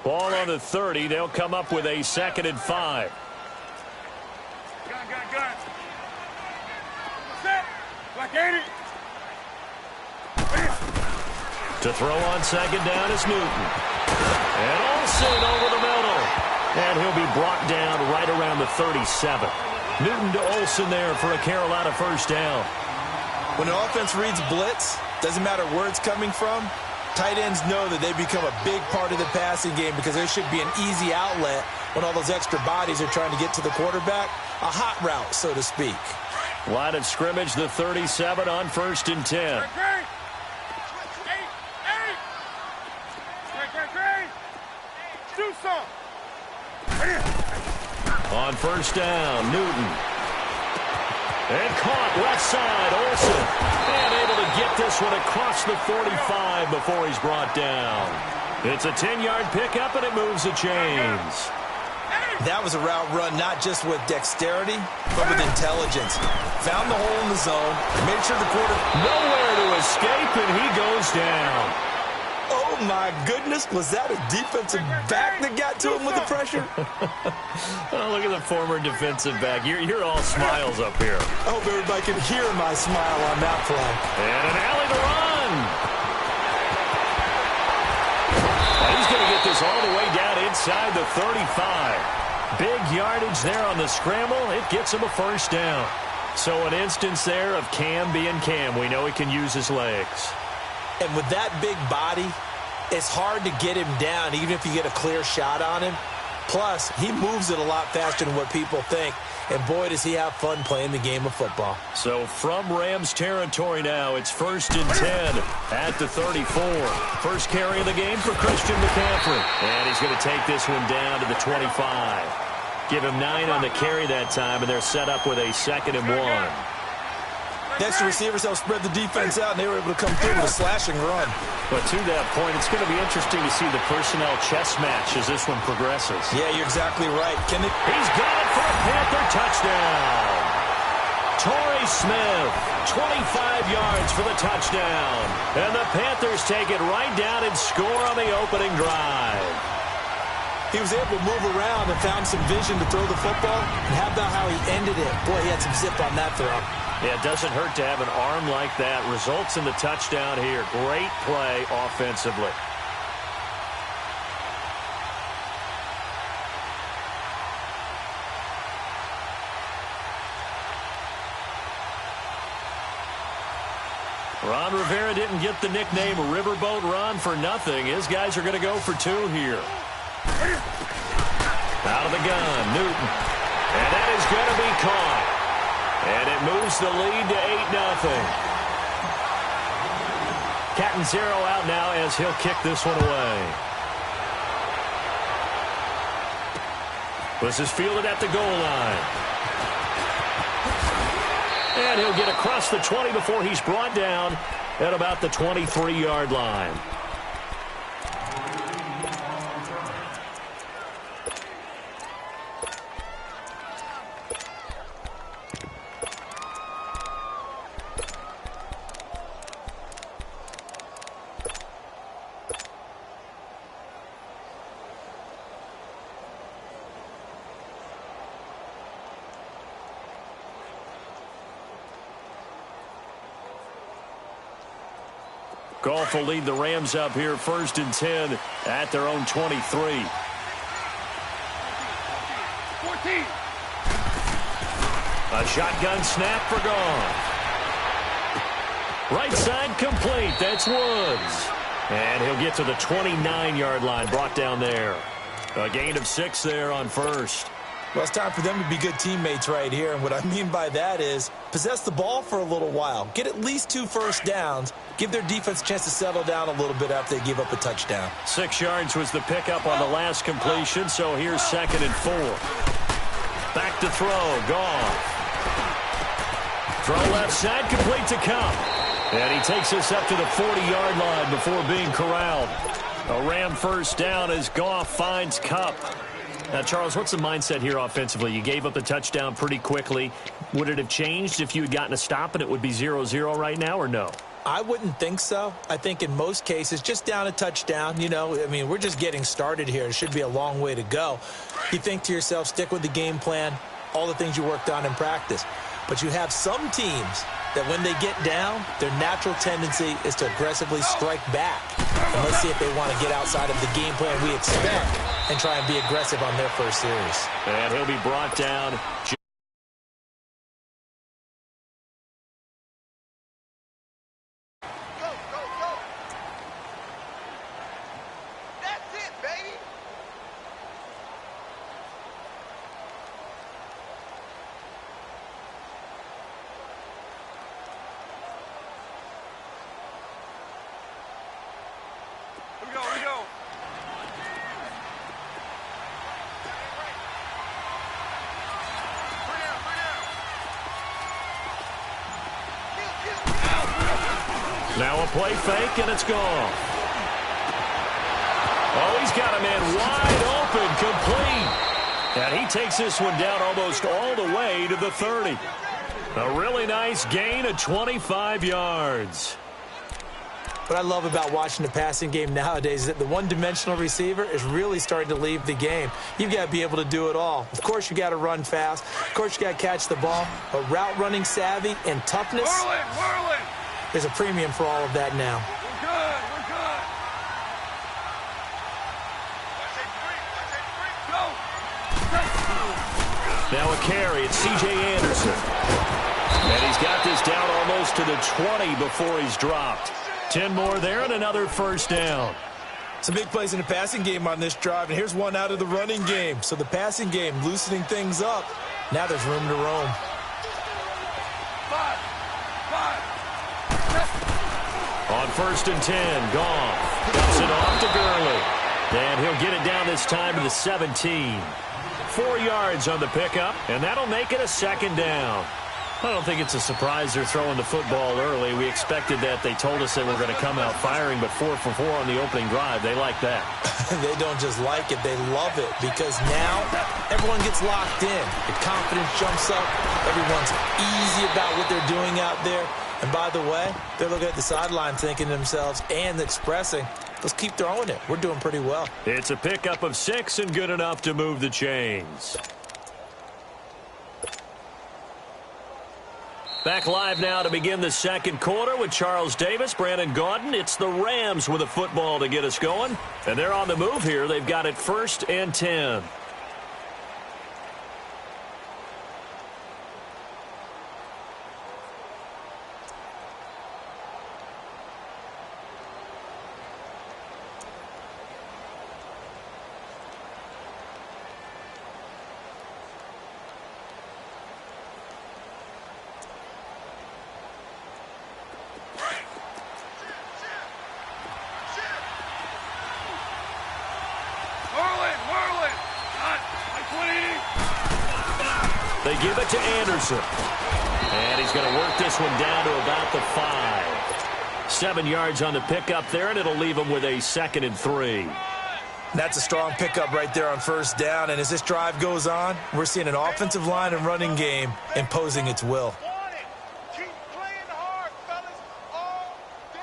Ball on the 30. They'll come up with a 2nd and 5. Gun. Set. Black 80. To throw on 2nd down is Newton. And Olsen over the middle. And he'll be brought down right around the 37. Newton to Olsen there for a Carolina first down. When an offense reads blitz, doesn't matter where it's coming from, tight ends know that they become a big part of the passing game because there should be an easy outlet when all those extra bodies are trying to get to the quarterback. A hot route, so to speak. Line of scrimmage, the 37 on 1st and 10. Do some. On 1st down, Newton. And caught left side, Olsen. And able to get this one across the 45 before he's brought down. It's a 10-yard pickup, and it moves the chains. That was a route run not just with dexterity, but with intelligence. Found the hole in the zone, made sure the quarter... Nowhere to escape, and he goes down. Oh, my goodness. Was that a defensive back that got to him with the pressure? Oh, look at the former defensive back. You're all smiles up here. I hope everybody can hear my smile on that play. And an alley to run. Well, he's going to get this all the way down inside the 35. Big yardage there on the scramble. It gets him a first down. So an instance there of Cam being Cam. We know he can use his legs. And with that big body, it's hard to get him down, even if you get a clear shot on him. Plus, he moves it a lot faster than what people think. And boy, does he have fun playing the game of football. So from Rams territory now, it's 1st and 10 at the 34. First carry of the game for Christian McCaffrey. And he's going to take this one down to the 25. Give him 9 on the carry that time, and they're set up with a 2nd and 1. Next, the receivers helped spread the defense out, and they were able to come through with a slashing run. But to that point, it's going to be interesting to see the personnel chess match as this one progresses. Yeah, you're exactly right. He's got it for a Panther touchdown. Torrey Smith, 25 yards for the touchdown. And the Panthers take it right down and score on the opening drive. He was able to move around and found some vision to throw the football. And how about how he ended it? Boy, he had some zip on that throw. Yeah, it doesn't hurt to have an arm like that. Results in the touchdown here. Great play offensively. Ron Rivera didn't get the nickname Riverboat Ron for nothing. His guys are going to go for 2 here. Out of the gun, Newton. And that is going to be caught. And it moves the lead to 8-0. Catanzaro out now as he'll kick this one away. This is fielded at the goal line. And he'll get across the 20 before he's brought down at about the 23-yard line. Goff will lead the Rams up here 1st and 10 at their own 23. 14. A shotgun snap for Goff. Right side complete. That's Woods. And he'll get to the 29-yard line, brought down there. A gain of 6 there on 1st. Well, it's time for them to be good teammates right here. And what I mean by that is possess the ball for a little while. Get at least 2 first downs. Give their defense a chance to settle down a little bit after they give up a touchdown. 6 yards was the pickup on the last completion, so here's 2nd and 4. Back to throw, Goff. Throw left side, complete to Cup. And he takes us up to the 40-yard line before being corralled. A Ram first down as Goff finds Cup. Now, Charles, what's the mindset here offensively? You gave up the touchdown pretty quickly. Would it have changed if you had gotten a stop and it would be 0-0 right now, or no? I wouldn't think so. I think in most cases, just down a touchdown, you know, I mean, we're just getting started here. It should be a long way to go. You think to yourself, stick with the game plan, all the things you worked on in practice. But you have some teams that when they get down, their natural tendency is to aggressively strike back. And let's see if they want to get outside of the game plan we expect and try and be aggressive on their first series. And he'll be brought down. Now a play fake, and it's gone. Oh, he's got a man wide open, complete. And he takes this one down almost all the way to the 30. A really nice gain of 25 yards. What I love about watching the passing game nowadays is that the one-dimensional receiver is really starting to leave the game. You've got to be able to do it all. Of course, you got to run fast. Of course, you got to catch the ball. But route running savvy and toughness, there's a premium for all of that now. We're good. We're good. Go. Now a carry. It's C.J. Anderson. And he's got this down almost to the 20 before he's dropped. 10 more there and another first down. Some big plays in the passing game on this drive, and here's one out of the running game. So the passing game loosening things up. Now there's room to roam. Five. On 1st and 10, Goff dumps it off to Gurley. And he'll get it down this time to the 17. 4 yards on the pickup, and that'll make it a second down. I don't think it's a surprise they're throwing the football early. We expected that. They told us they were going to come out firing, but 4 for 4 on the opening drive. They like that. They don't just like it, they love it, because now everyone gets locked in. The confidence jumps up. Everyone's easy about what they're doing out there. And by the way, they're looking at the sideline thinking to themselves and expressing, let's keep throwing it. We're doing pretty well. It's a pickup of 6 and good enough to move the chains. Back live now to begin the second quarter with Charles Davis, Brandon Gaudin. It's the Rams with a football to get us going. And they're on the move here. They've got it 1st and 10. They give it to Anderson. And he's going to work this one down to about the 5. 7 yards on the pickup there, and it'll leave him with a 2nd and 3. That's a strong pickup right there on 1st down. And as this drive goes on, we're seeing an offensive line and running game imposing its will. Keep playing hard, fellas, all day.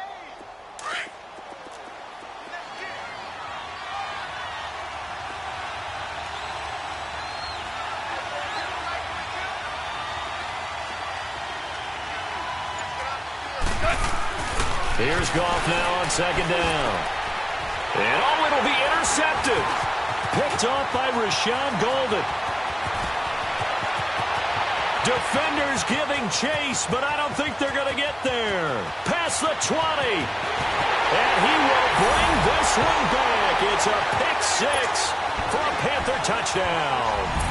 Here's Goff now on 2nd down. And oh, it'll be intercepted. Picked off by Rashad Golden. Defenders giving chase, but I don't think they're going to get there. Past the 20. And he will bring this one back. It's a pick 6 for a Panther touchdown.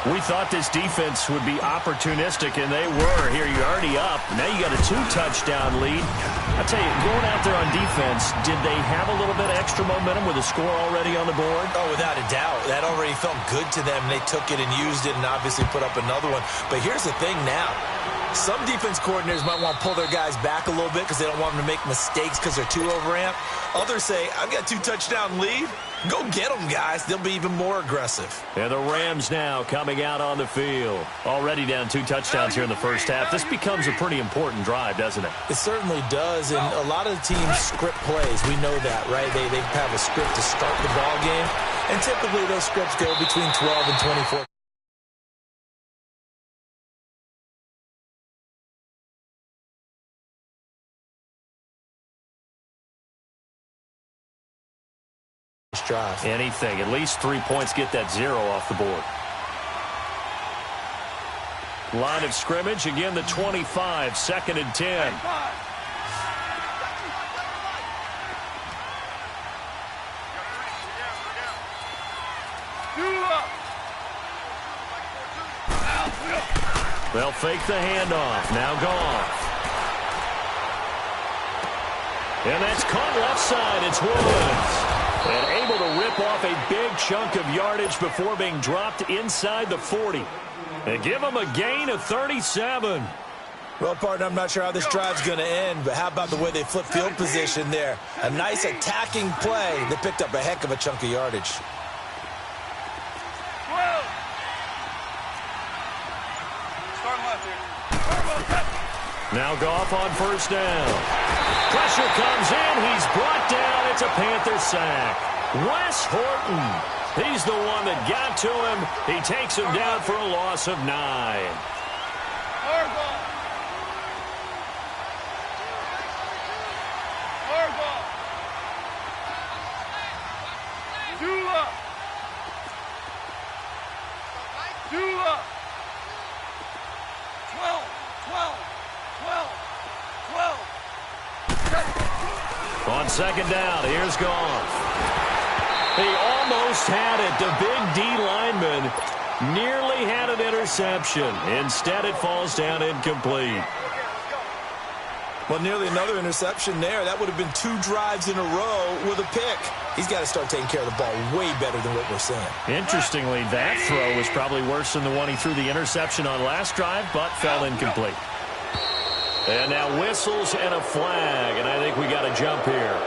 We thought this defense would be opportunistic, and they were. Here, you're already up. Now you got a 2-touchdown lead. I'll tell you, going out there on defense, did they have a little bit of extra momentum with a score already on the board? Oh, without a doubt. That already felt good to them. They took it and used it and obviously put up another one. But here's the thing now. Some defense coordinators might want to pull their guys back a little bit because they don't want them to make mistakes because they're too overamped. Others say, I've got 2-touchdown lead. Go get them, guys. They'll be even more aggressive. And the Rams now coming out on the field. Already down 2 touchdowns here in the first half. This becomes a pretty important drive, doesn't it? It certainly does, and a lot of the teams script plays. We know that, right? They have a script to start the ball game, and typically those scripts go between 12 and 24. Drive. Anything. At least 3 points, get that 0 off the board. Line of scrimmage, again the 25, 2nd and 10. They'll fake the handoff. Now Goff. And that's caught left side. It's Woods. And able to rip off a big chunk of yardage before being dropped inside the 40. And give them a gain of 37. Well, partner, I'm not sure how this drive's going to end, but how about the way they flip field position there? A nice attacking play that picked up a heck of a chunk of yardage. Now Goff on first down. Pressure comes in. He's brought down. It's a Panther sack. Wes Horton. He's the one that got to him. He takes him down for a loss of 9. On second down, here's Goff. He almost had it. The big D lineman nearly had an interception. Instead, it falls down incomplete. Well, nearly another interception there. That would have been 2 drives in a row with a pick. He's got to start taking care of the ball way better than what we're seeing. Interestingly, that throw was probably worse than the one he threw the interception on last drive, but fell incomplete. And now whistles and a flag, and I think we got a jump here.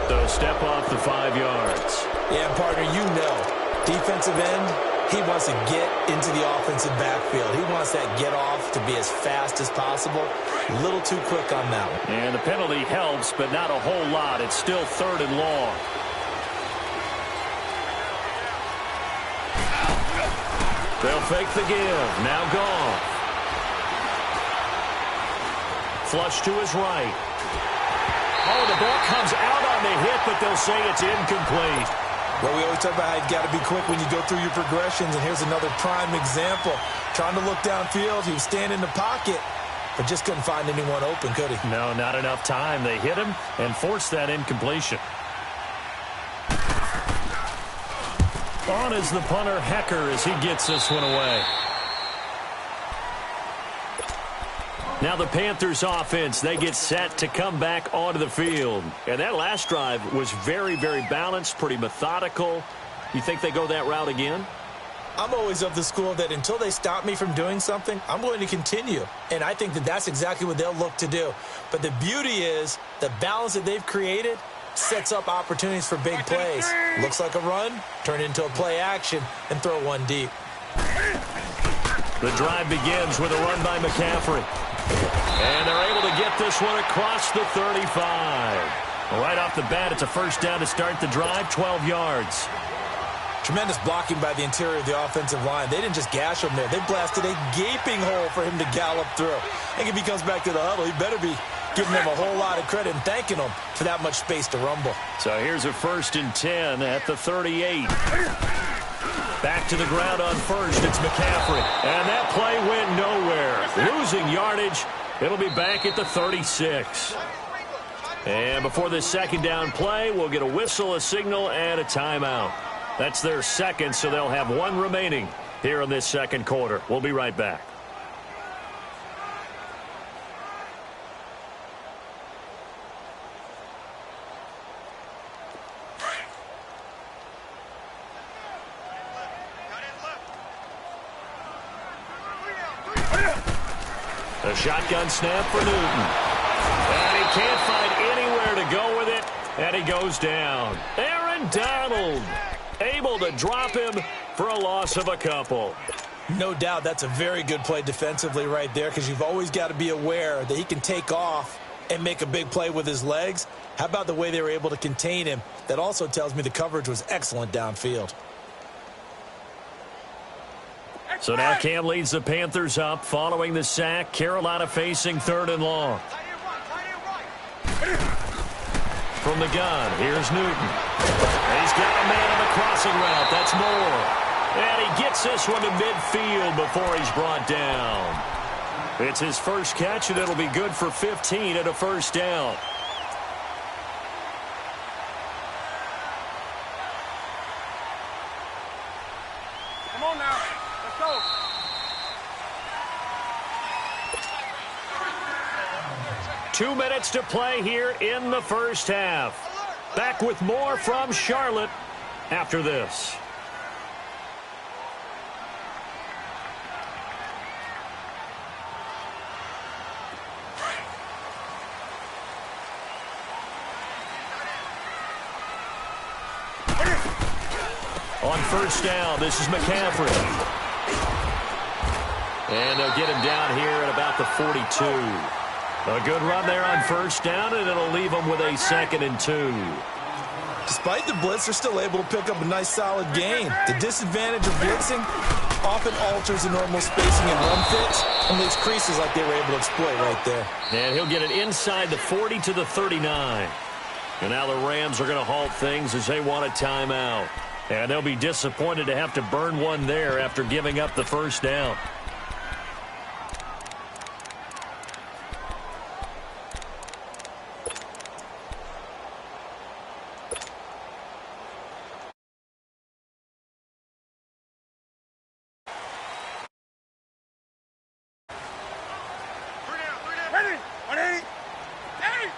So step off the 5 yards. Yeah, partner, you know, defensive end, he wants to get into the offensive backfield. He wants that get off to be as fast as possible. A little too quick on that one. And the penalty helps, but not a whole lot. It's still 3rd and long. They'll fake the give. Now Goff. Flush to his right. Oh, the ball comes out on the hit, but they'll say it's incomplete. Well, we always talk about how you've got to be quick when you go through your progressions, and here's another prime example. Trying to look downfield, he was standing in the pocket, but just couldn't find anyone open, could he? No, not enough time. They hit him and forced that incompletion. On is the punter, Hecker, as he gets this one away. Now the Panthers offense, they get set to come back onto the field. And that last drive was very, very balanced, pretty methodical. You think they go that route again? I'm always of the school that until they stop me from doing something, I'm going to continue. And I think that that's exactly what they'll look to do. But the beauty is the balance that they've created sets up opportunities for big plays. Looks like a run, turn it into a play action, and throw one deep. The drive begins with a run by McCaffrey. And they're able to get this one across the 35. Right off the bat, it's a first down to start the drive, 12 yards. Tremendous blocking by the interior of the offensive line. They didn't just gash him there. They blasted a gaping hole for him to gallop through. I think if he comes back to the huddle, he better be giving them a whole lot of credit and thanking them for that much space to rumble. So here's a 1st and 10 at the 38. Back to the ground on first, it's McCaffrey. And that play went nowhere. Losing yardage. It'll be back at the 36. And before this 2nd down play, we'll get a whistle, a signal, and a timeout. That's their 2nd, so they'll have 1 remaining here in this 2nd quarter. We'll be right back. A shotgun snap for Newton. And he can't find anywhere to go with it, and he goes down. Aaron Donald able to drop him for a loss of a couple. No doubt that's a very good play defensively right there, because you've always got to be aware that he can take off and make a big play with his legs. How about the way they were able to contain him? That also tells me the coverage was excellent downfield. So now Cam leads the Panthers up following the sack. Carolina facing 3rd and long. From the gun, here's Newton. He's got a man on the crossing route. That's Moore. And he gets this one to midfield before he's brought down. It's his first catch, and it'll be good for 15 and a first down. Come on now. Let's go. Two minutes to play here in the first half. Back with more from Charlotte after this. On first down, this is McCaffrey. And they'll get him down here at about the 42. A good run there on first down, and it'll leave them with a 2nd and 2. Despite the blitz, they're still able to pick up a nice, solid gain. The disadvantage of blitzing often alters the normal spacing and run fits and leaves creases like they were able to exploit right there. And he'll get it inside the 40 to the 39. And now the Rams are going to halt things as they want a timeout. And they'll be disappointed to have to burn one there after giving up the first down. Ready? 180. Hey!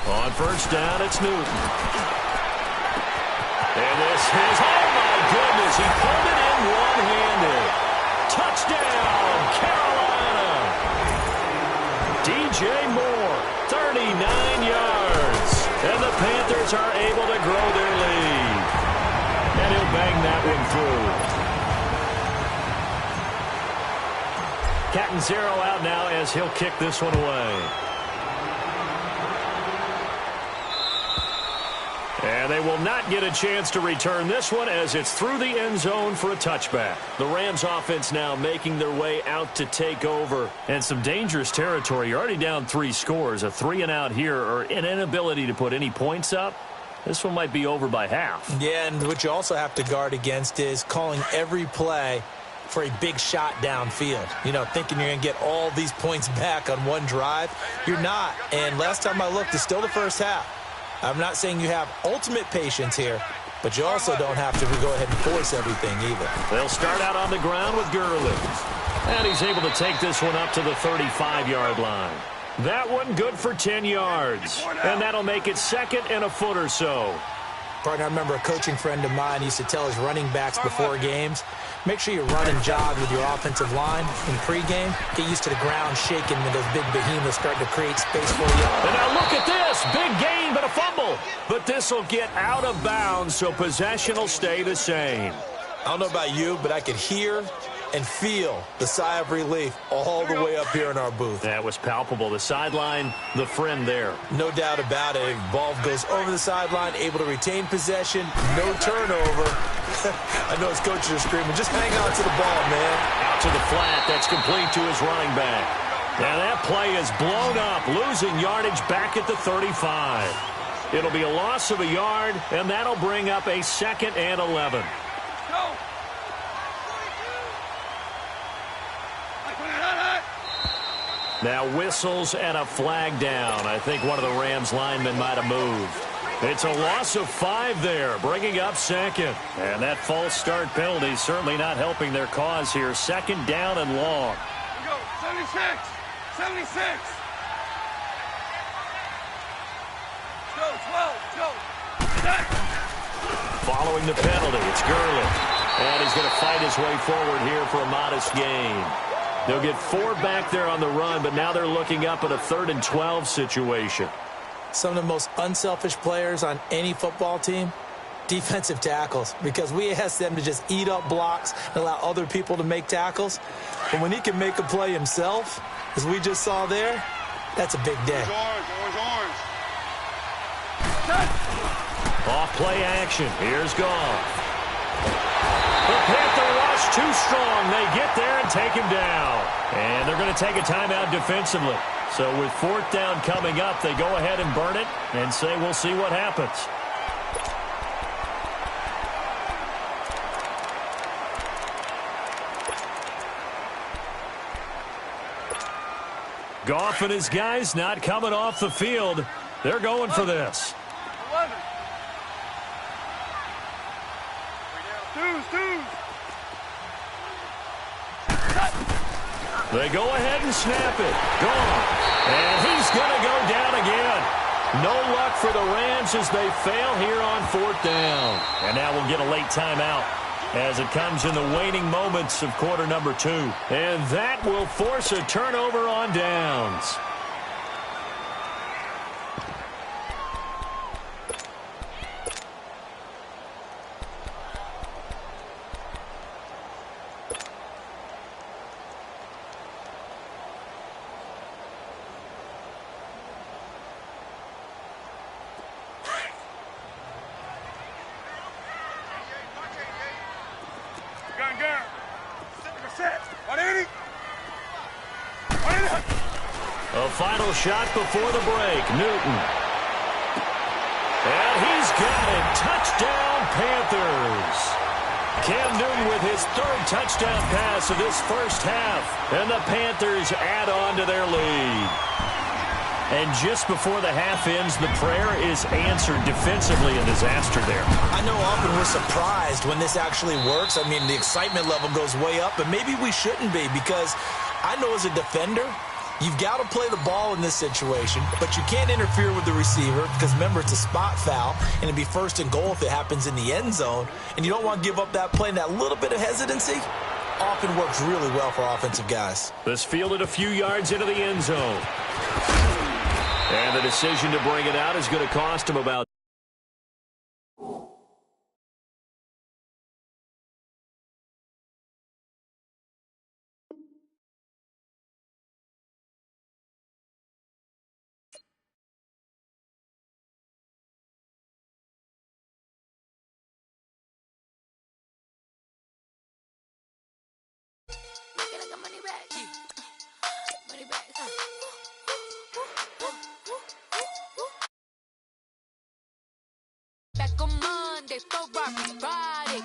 On first down, it's Newton. And this is, oh my goodness, he pulled it in one-handed. Touchdown, Carolina. DJ Moore, 39 yards. And the Panthers are able to grow their lead. And he'll bang that one through. Cat and zero out now as he'll kick this one away. And they will not get a chance to return this one as it's through the end zone for a touchback. The Rams offense now making their way out to take over. And some dangerous territory. You're already down 3 scores. A 3-and-out here or an inability to put any points up. This one might be over by half. Yeah, and what you also have to guard against is calling every play for a big shot downfield. You know, thinking you're going to get all these points back on one drive. You're not. And last time I looked, it's still the first half. I'm not saying you have ultimate patience here, but you also don't have to go ahead and force everything either. They'll start out on the ground with Gurley. And he's able to take this one up to the 35-yard line. That one good for 10 yards. And that'll make it 2nd and a foot or so. Partner, I remember a coaching friend of mine used to tell his running backs before games, make sure you run and jog with your offensive line in pregame. Get used to the ground shaking when those big behemoths start to create space for you. And now look at this. Big gain, but a fumble. But this will get out of bounds, so possession will stay the same. I don't know about you, but I could hear and feel the sigh of relief all the way up here in our booth. That was palpable. The sideline, the friend there. No doubt about it. Ball goes over the sideline, able to retain possession, no turnover. I know his coaches are screaming, just hang on to the ball, man. Out to the flat. That's complete to his running back. Now that play is blown up, losing yardage back at the 35. It'll be a loss of a yard, and that'll bring up a 2nd and 11. Go! Now whistles and a flag down. I think one of the Rams linemen might have moved. It's a loss of 5 there, bringing up 2nd. And that false start penalty certainly not helping their cause here. 2nd down and long. Here we go. 76. 76. Let's go. 12. Let's go. Set. Following the penalty, it's Gurley. And he's going to fight his way forward here for a modest gain. They'll get 4 back there on the run, but now they're looking up at a 3rd and 12 situation. Some of the most unselfish players on any football team, defensive tackles, because we ask them to just eat up blocks and allow other people to make tackles. But when he can make a play himself, as we just saw there, that's a big day. Orange. Off play action. Here's Goff. The Panther rush too strong. They get there and take him down. And they're going to take a timeout defensively. So with 4th down coming up, they go ahead and burn it and say we'll see what happens. Goff and his guys not coming off the field. They're going for this. 11. Twos. They go ahead and snap it. Gone. And he's going to go down again. No luck for the Rams as they fail here on 4th down. And now we'll get a late timeout as it comes in the waning moments of quarter number 2. And that will force a turnover on downs. Gun. Set. 180. A final shot before the break. Newton. And he's got it. Touchdown, Panthers. Cam Newton with his 3rd touchdown pass of this first half. And the Panthers add on to their lead. And just before the half ends, the prayer is answered defensively. A disaster there. I know often we're surprised when this actually works. I mean, the excitement level goes way up, but maybe we shouldn't be, because I know as a defender, you've got to play the ball in this situation, but you can't interfere with the receiver because, remember, it's a spot foul, and it'd be 1st and goal if it happens in the end zone, and you don't want to give up that play. And that little bit of hesitancy often works really well for offensive guys. This fielded a few yards into the end zone. And the decision to bring it out is going to cost him about back on Monday, Ferrari Friday.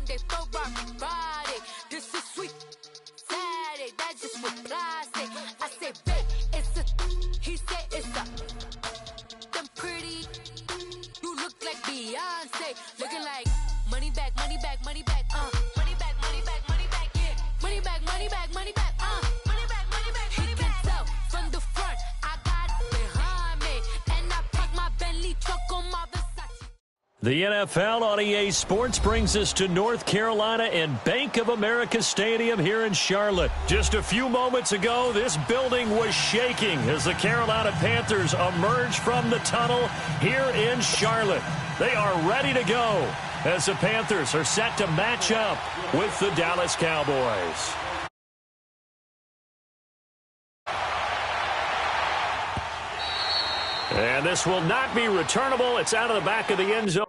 Monday, throw rock Friday. This is sweet Saturday, that's just what plastic. I say, babe, it's a, he said it's a, them pretty, you look like Beyonce, looking like money back, money back, money back, money back, money back, money back, yeah, money back, money back, money back, money back, money back, he can tell from the front, I got it behind me, and I park my Bentley truck on my Versace. The NFL on EA Sports brings us to North Carolina and Bank of America Stadium here in Charlotte. Just a few moments ago, this building was shaking as the Carolina Panthers emerged from the tunnel here in Charlotte. They are ready to go as the Panthers are set to match up with the Dallas Cowboys. And this will not be returnable. It's out of the back of the end zone.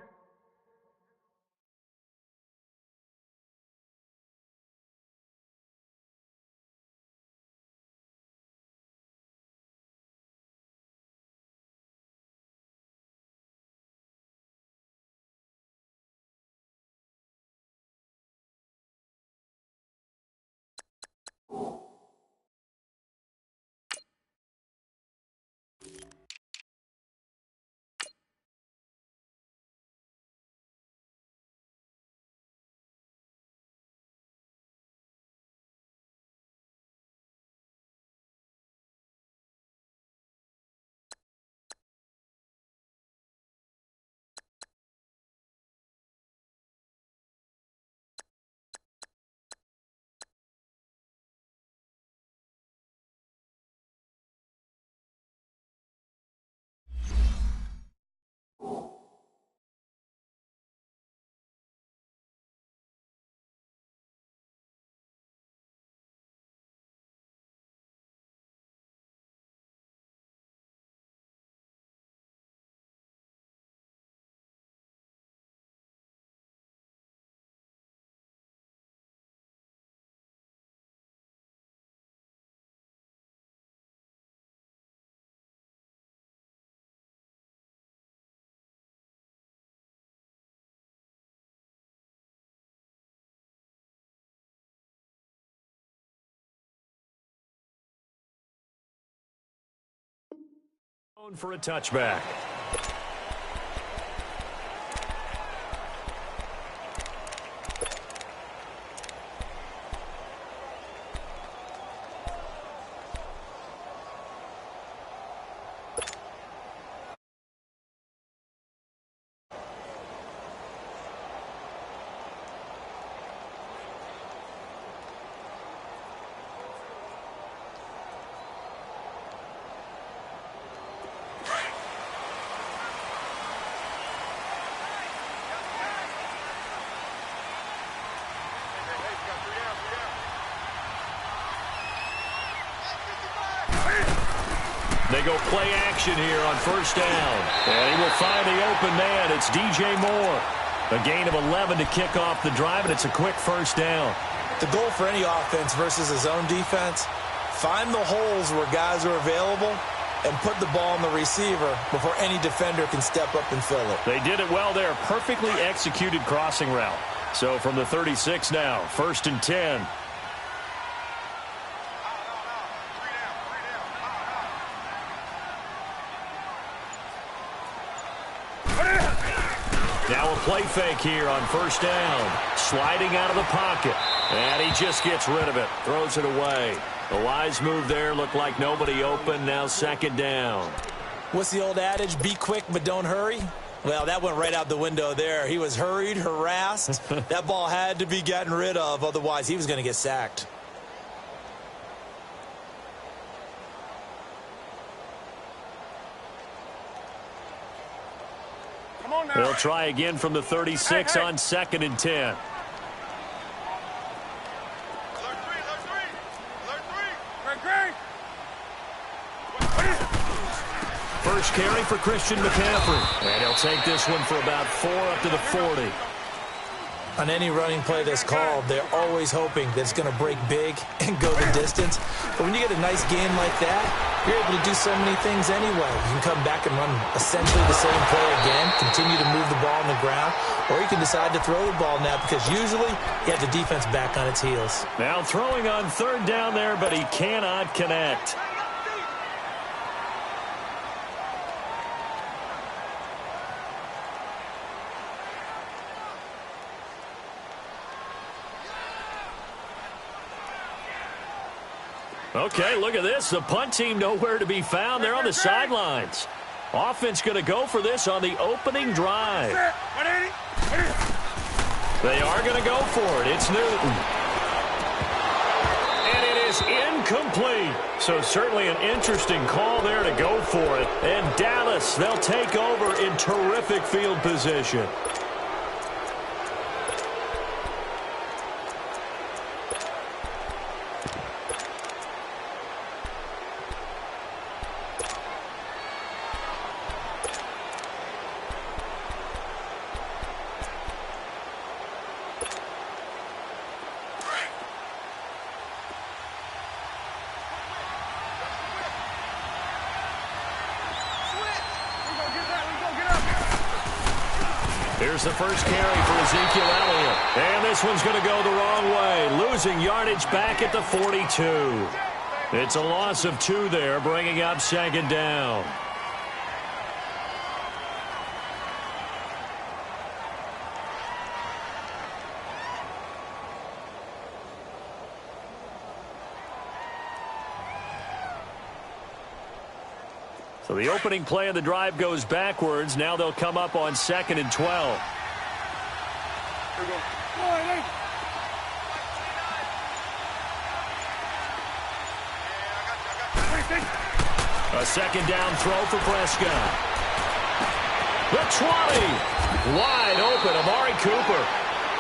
For a touchback. They go play action here on first down. And he will find the open man. It's DJ Moore. A gain of 11 to kick off the drive, and it's a quick first down. The goal for any offense versus a zone defense, find the holes where guys are available and put the ball on the receiver before any defender can step up and fill it. They did it well there. Perfectly executed crossing route. So from the 36 now, 1st and 10. Now a play fake here on first down. Sliding out of the pocket. And he just gets rid of it. Throws it away. A wise move there. Looked like nobody open. Now 2nd down. What's the old adage? Be quick, but don't hurry. Well, that went right out the window there. He was hurried, harassed. That ball had to be gotten rid of. Otherwise, he was going to get sacked. They'll try again from the 36 on 2nd and 10. First carry for Christian McCaffrey. And he'll take this one for about 4 up to the 40. On any running play that's called, they're always hoping that it's going to break big and go the distance. But when you get a nice game like that, you're able to do so many things anyway. You can come back and run essentially the same play again, continue to move the ball on the ground, or you can decide to throw the ball now because usually you have the defense back on its heels. Now throwing on third down there, but he cannot connect. Okay, look at this. The punt team nowhere to be found. They're on the sidelines. Offense going to go for this on the opening drive. They are going to go for it. It's Newton. And it is incomplete. So certainly an interesting call there to go for it. And Dallas, they'll take over in terrific field position. Here's the first carry for Ezekiel Elliott. And this one's going to go the wrong way. Losing yardage back at the 42. It's a loss of 2 there, bringing up second down. So the opening play of the drive goes backwards. Now they'll come up on 2nd and 12. A second down throw for Prescott. The 20. Wide open, Amari Cooper.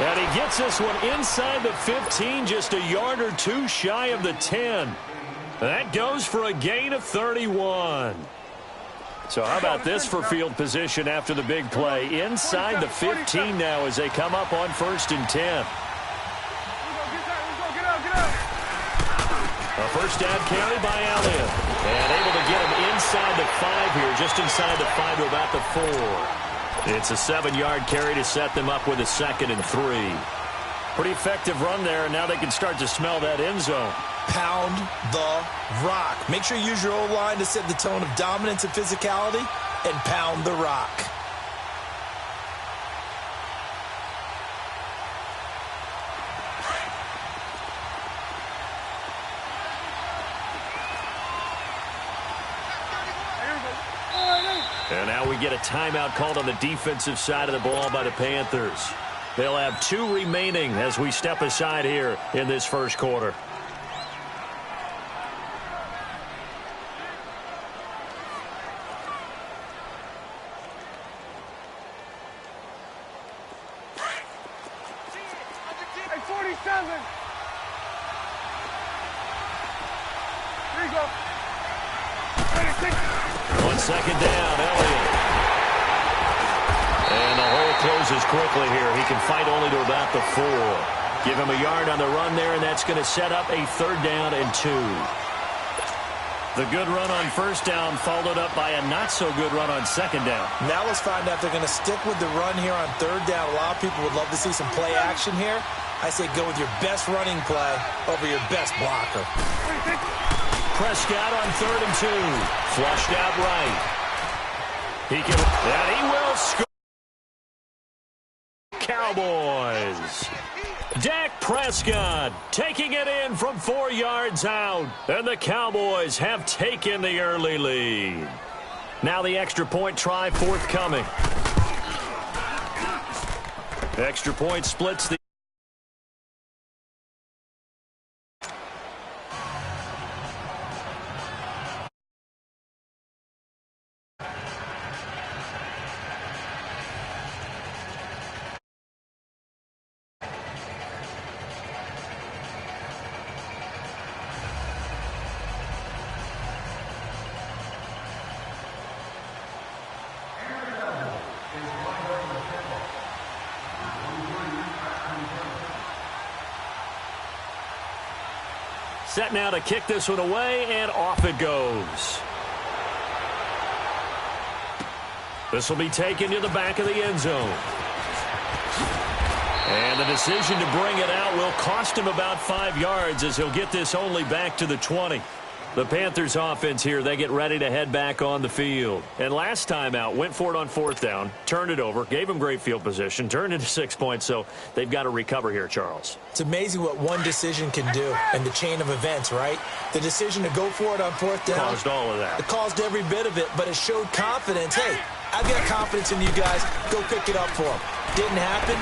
And he gets this one inside the 15, just a yard or 2 shy of the 10. That goes for a gain of 31. So how about this for field position after the big play? Inside the 15 now as they come up on 1st and 10. A first down carry by Elliott. And able to get him inside the 5 here, just inside the 5 to about the 4. It's a 7-yard carry to set them up with a 2nd and 3. Pretty effective run there, and now they can start to smell that end zone. Pound the rock. Make sure you use your O-line to set the tone of dominance and physicality, and pound the rock. And now we get a timeout called on the defensive side of the ball by the Panthers. They'll have 2 remaining as we step aside here in this first quarter. On second down, Elliott. And the hole closes quickly here. He can fight only to about the 4. Give him a yard on the run there, and that's going to set up a 3rd down and 2. The good run on 1st down followed up by a not-so-good run on 2nd down. Now let's find out if they're going to stick with the run here on 3rd down. A lot of people would love to see some play action here. I say go with your best running play over your best blocker. Prescott on 3rd and 2. Flushed out right. He can, and he will score. Cowboys. Dak Prescott taking it in from 4 yards out. And the Cowboys have taken the early lead. Now the extra point try forthcoming. Extra point splits the set now to kick this one away, and off it goes. This will be taken to the back of the end zone. And the decision to bring it out will cost him about 5 yards as he'll get this only back to the 20. The Panthers offense here, they get ready to head back on the field. And last time out, went for it on 4th down, turned it over, gave him great field position, turned into 6 points, so they've got to recover here, Charles. It's amazing what one decision can do in the chain of events, right? The decision to go for it on 4th down. Caused all of that. It caused every bit of it, but it showed confidence. Hey, I've got confidence in you guys. Go pick it up for them. Didn't happen.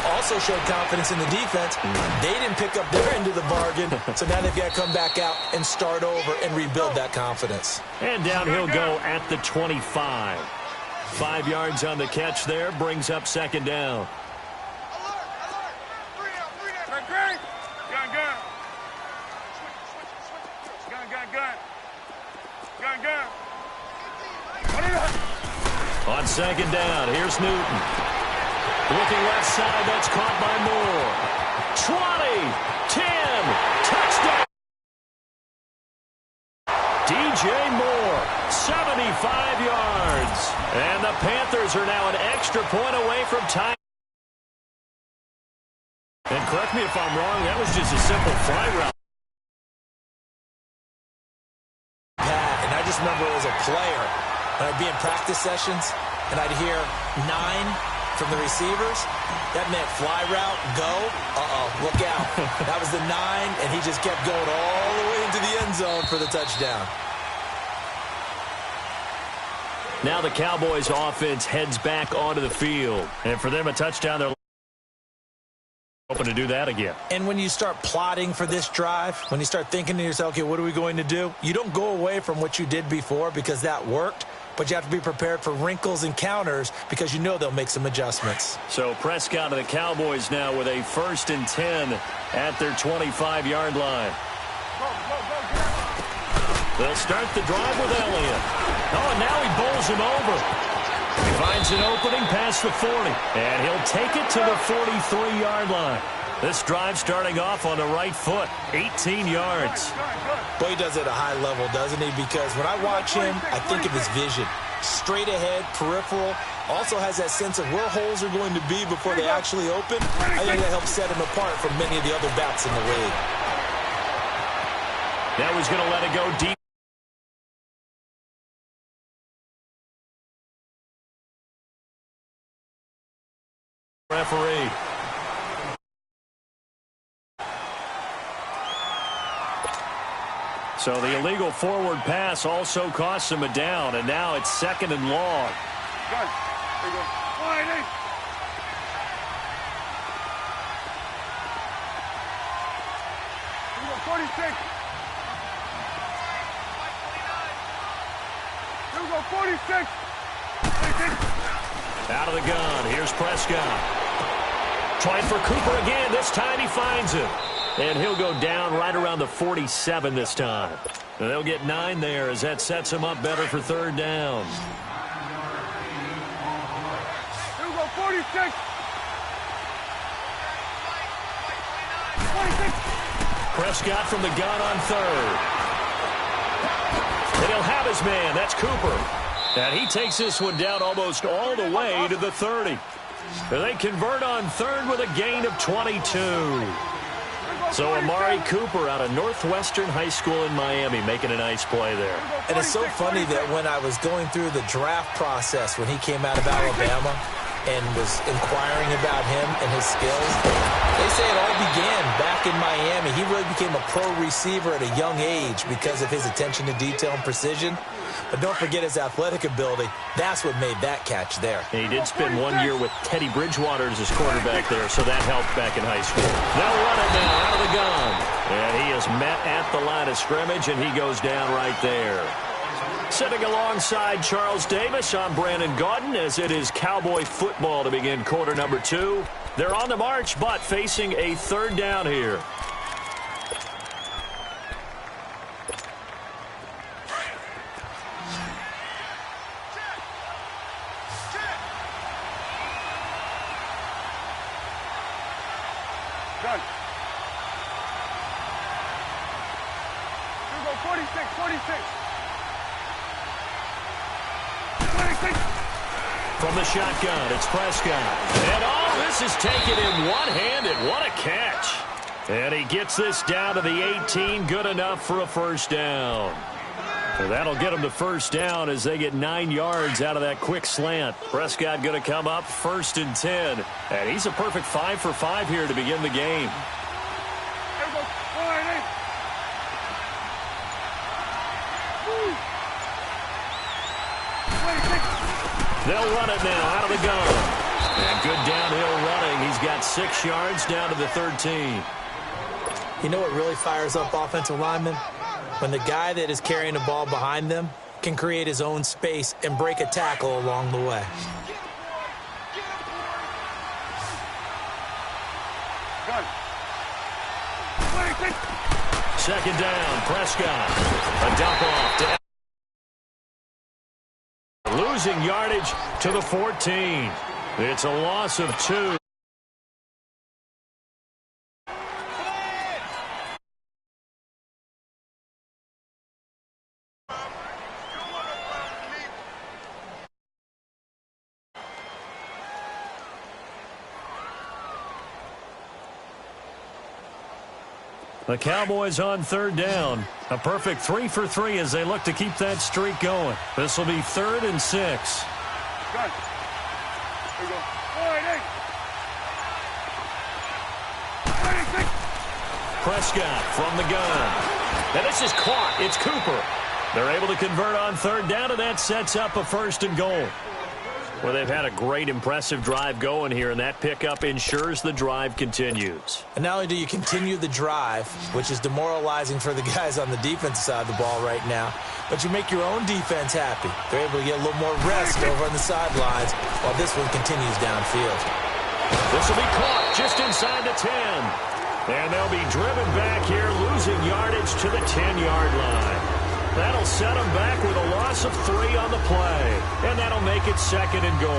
Also showed confidence in the defense. They didn't pick up their end of the bargain, so now they've got to come back out and start over and rebuild that confidence. And down he'll go at the 25. 5 yards on the catch there, brings up 2nd down. On 2nd down, here's Newton. Looking left side, that's caught by Moore. 20, 10, touchdown. DJ Moore, 75 yards. And the Panthers are now an extra point away from time. And correct me if I'm wrong, that was just a simple fly route. And I just remember as a player, when I'd be in practice sessions, and I'd hear 9 from the receivers, that meant fly route, go, look out. That was the 9, and he just kept going all the way into the end zone for the touchdown. Now the Cowboys offense heads back onto the field. And for them, a touchdown, they're hoping to do that again. And when you start plotting for this drive, when you start thinking to yourself, okay, what are we going to do? You don't go away from what you did before because that worked. But you have to be prepared for wrinkles and counters because you know they'll make some adjustments. So Prescott and the Cowboys now with a 1st and 10 at their 25-yard line. They'll start the drive with Elliott. Oh, and now he bowls him over. He finds an opening past the 40, and he'll take it to the 43-yard line. This drive starting off on the right foot, 18 yards. Boy, he does it at a high level, doesn't he? Because when I watch him, I think of his vision. Straight ahead, peripheral. Also has that sense of where holes are going to be before they actually open. I think that helps set him apart from many of the other backs in the league. Now he's going to let it go deep. Referee. So the illegal forward pass also costs him a down, and now it's 2nd and long. Good. There you go. 46. Here we go, 46. 46. Out of the gun, here's Prescott. Trying for Cooper again, this time he finds him. And he'll go down right around the 47 this time. And they'll get 9 there as that sets him up better for 3rd down. Here we go, 46. 46. Prescott from the gun on 3rd. And he'll have his man, that's Cooper. And he takes this one down almost all the way to the 30. And they convert on 3rd with a gain of 22. So Amari Cooper out of Northwestern High School in Miami making a nice play there. And it's so funny that when I was going through the draft process when he came out of Alabama and was inquiring about him and his skills, they say it all began back in Miami. He really became a pro receiver at a young age because of his attention to detail and precision. But don't forget his athletic ability. That's what made that catch there. And he did spend 1 year with Teddy Bridgewater as his quarterback there, so that helped back in high school. They'll run it now out of the gun. And he is met at the line of scrimmage, and he goes down right there. Sitting alongside Charles Davis, I'm Brandon Gaudin as it is Cowboy football to begin quarter number 2. They're on the march, but facing a 3rd down here. 46, 46. 26. From the shotgun, it's Prescott. And oh, this is taken in one-handed. What a catch. And he gets this down to the 18, good enough for a first down. So that'll get them the first down as they get 9 yards out of that quick slant. Prescott going to come up 1st and 10. And he's a perfect 5 for 5 here to begin the game. They'll run it now out of the gun. And good downhill running. He's got 6 yards down to the 13. You know what really fires up offensive linemen? When the guy that is carrying the ball behind them can create his own space and break a tackle along the way. Second down, Prescott. A dump off to losing yardage to the 14. It's a loss of 2. The Cowboys on 3rd down. A perfect 3 for 3 as they look to keep that streak going. This will be 3rd and 6. Good. Here we go. 46. Prescott from the gun. And this is caught. It's Cooper. They're able to convert on 3rd down, and that sets up a 1st and goal. Well, they've had a great, impressive drive going here, and that pickup ensures the drive continues. And not only do you continue the drive, which is demoralizing for the guys on the defensive side of the ball right now, but you make your own defense happy. They're able to get a little more rest over on the sidelines while this one continues downfield. This will be caught just inside the 10. And they'll be driven back here, losing yardage to the 10-yard line. That'll set them back with a loss of 3 on the play. And that'll make it 2nd and goal.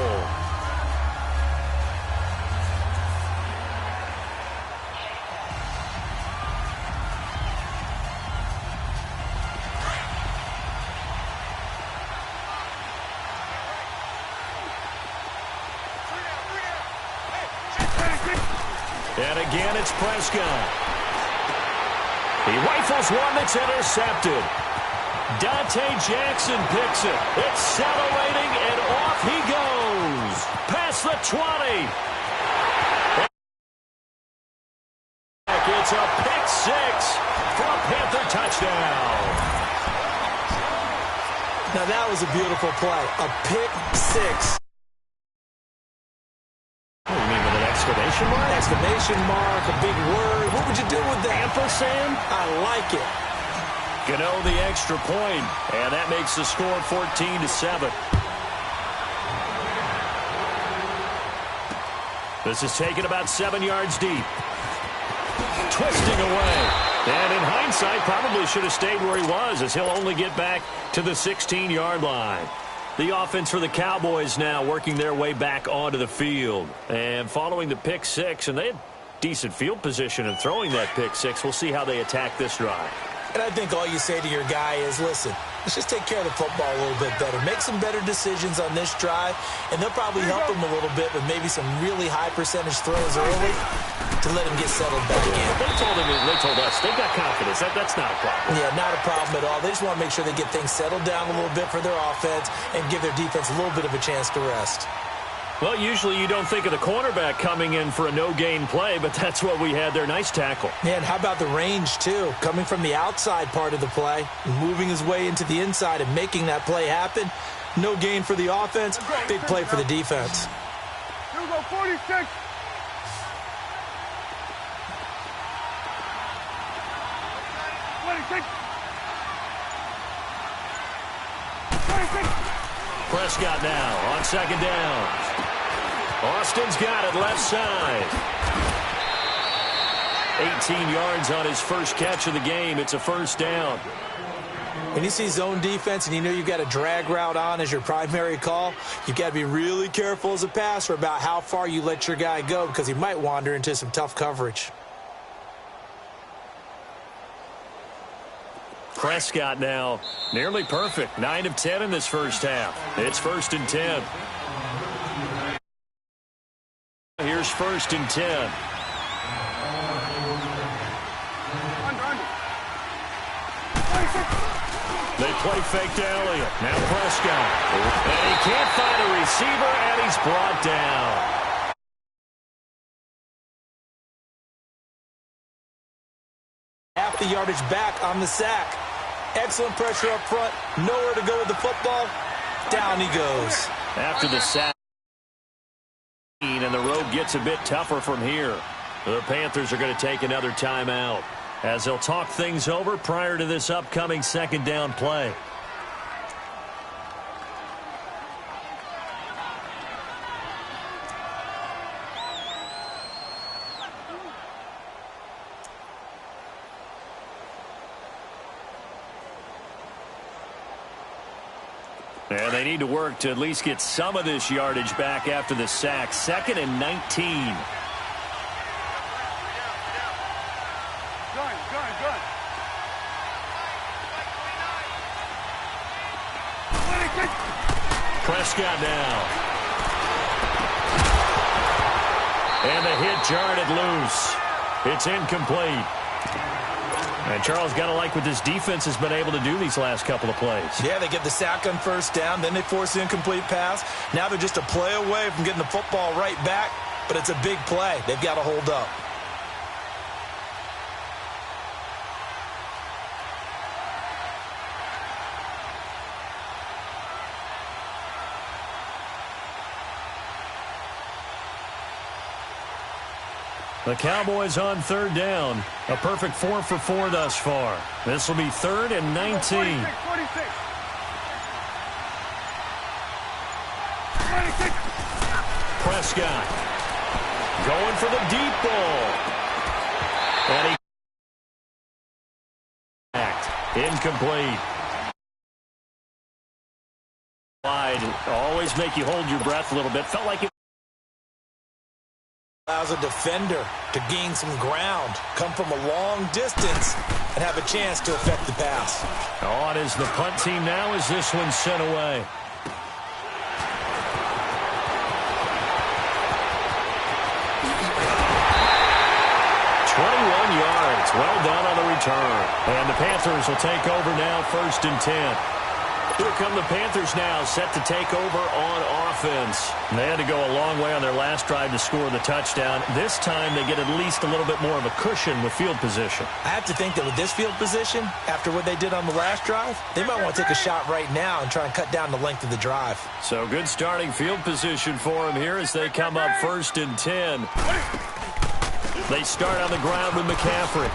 And again, it's Prescott. He rifles one that's intercepted. Dante Jackson picks it. It's scintillating, and off he goes. Past the 20. It's a pick 6 for a Panther touchdown. Now that was a beautiful play. A pick 6. What do you mean with an exclamation mark? Exclamation mark, a big word. What would you do with that? Ampersand? I like it. Gano the extra point, and that makes the score 14-7. This is taken about 7 yards deep. Twisting away. And in hindsight, probably should have stayed where he was, as he'll only get back to the 16-yard line. The offense for the Cowboys now working their way back onto the field. And following the pick 6, and they had decent field position in throwing that pick 6. We'll see how they attack this drive. And I think all you say to your guy is, listen, let's just take care of the football a little bit better. Make some better decisions on this drive, and they'll probably help him a little bit with maybe some really high percentage throws early to let him get settled back in. They told us they've got confidence. That's not a problem. Yeah, not a problem at all. They just want to make sure they get things settled down a little bit for their offense and give their defense a little bit of a chance to rest. Well, usually you don't think of the cornerback coming in for a no-gain play, but that's what we had there. Nice tackle. Yeah, and how about the range, too? Coming from the outside part of the play, moving his way into the inside and making that play happen. No gain for the offense, big play for the defense. Here we go, 46. 26. 26. Prescott now on 2nd down. Austin's got it left side. 18 yards on his first catch of the game. It's a first down. When you see zone defense and you know you've got a drag route on as your primary call, you've got to be really careful as a passer about how far you let your guy go because he might wander into some tough coverage. Prescott now nearly perfect. 9 of 10 in this first half. It's 1st and 10. Here's 1st and 10. They play fake to Elliott. Now Prescott. And he can't find a receiver, and he's brought down. Half the yardage back on the sack. Excellent pressure up front. Nowhere to go with the football. Down he goes. After the sack, and the road gets a bit tougher from here. The Panthers are going to take another timeout as they'll talk things over prior to this upcoming 2nd down play. And they need to work to at least get some of this yardage back after the sack. 2nd and 19. Prescott now. And the hit jarred it loose. It's incomplete. And Charles, got to like what this defense has been able to do these last couple of plays. Yeah, they get the sack on 1st down, then they force the incomplete pass. Now they're just a play away from getting the football right back, but it's a big play. They've got to hold up. The Cowboys on 3rd down. A perfect 4 for 4 thus far. This will be 3rd and 19. 46. Prescott going for the deep ball. And he incomplete. Wide. Always make you hold your breath a little bit. Felt like it allows a defender to gain some ground, come from a long distance, and have a chance to affect the pass. On is the punt team now as this one's sent away. Yards. Well done on the return. And the Panthers will take over now, 1st and 10. Here come the Panthers now, set to take over on offense. They had to go a long way on their last drive to score the touchdown. This time they get at least a little bit more of a cushion with field position. I have to think that with this field position, after what they did on the last drive, they might want to take a shot right now and try and cut down the length of the drive. So good starting field position for them here as they come up 1st and 10. They start on the ground with McCaffrey.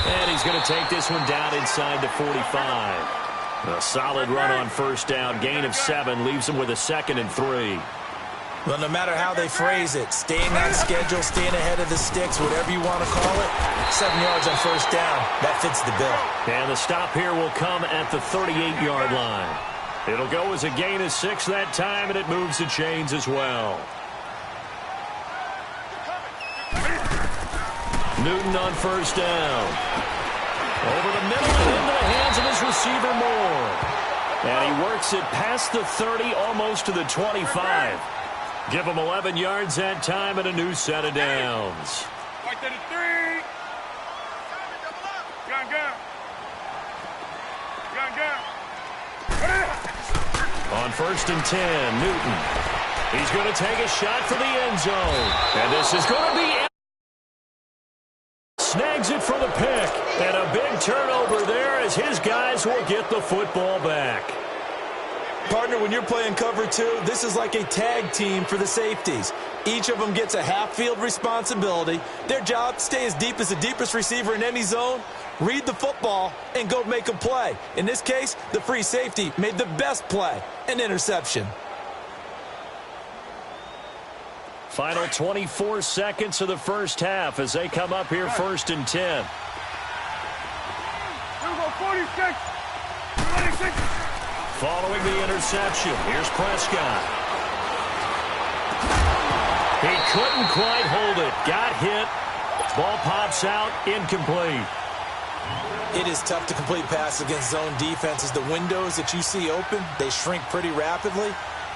And he's going to take this one down inside the 45. A solid run on 1st down. Gain of 7 leaves him with a 2nd and 3. Well, no matter how they phrase it, staying on schedule, staying ahead of the sticks, whatever you want to call it, 7 yards on 1st down, that fits the bill. And the stop here will come at the 38-yard line. It'll go as a gain of 6 that time, and it moves the chains as well. Newton on 1st down. Over the middle and into the hands of his receiver Moore. And he works it past the 30, almost to the 25. Give him 11 yards that time and a new set of downs. Right to the 3. Gun. On 1st and 10, Newton. He's going to take a shot for the end zone. And this is going to be... Snags it for the pick. And a big turnover there as his guys will get the football back. Partner, when you're playing cover 2, this is like a tag team for the safeties. Each of them gets a half-field responsibility. Their job, stay as deep as the deepest receiver in any zone, read the football, and go make a play. In this case, the free safety made the best play, an interception. Final 24 seconds of the first half as they come up here 1st and 10. Here we go, 46. 46. Following the interception, here's Prescott. He couldn't quite hold it. Got hit. Ball pops out, incomplete. It is tough to complete passes against zone defenses. The windows that you see open, they shrink pretty rapidly.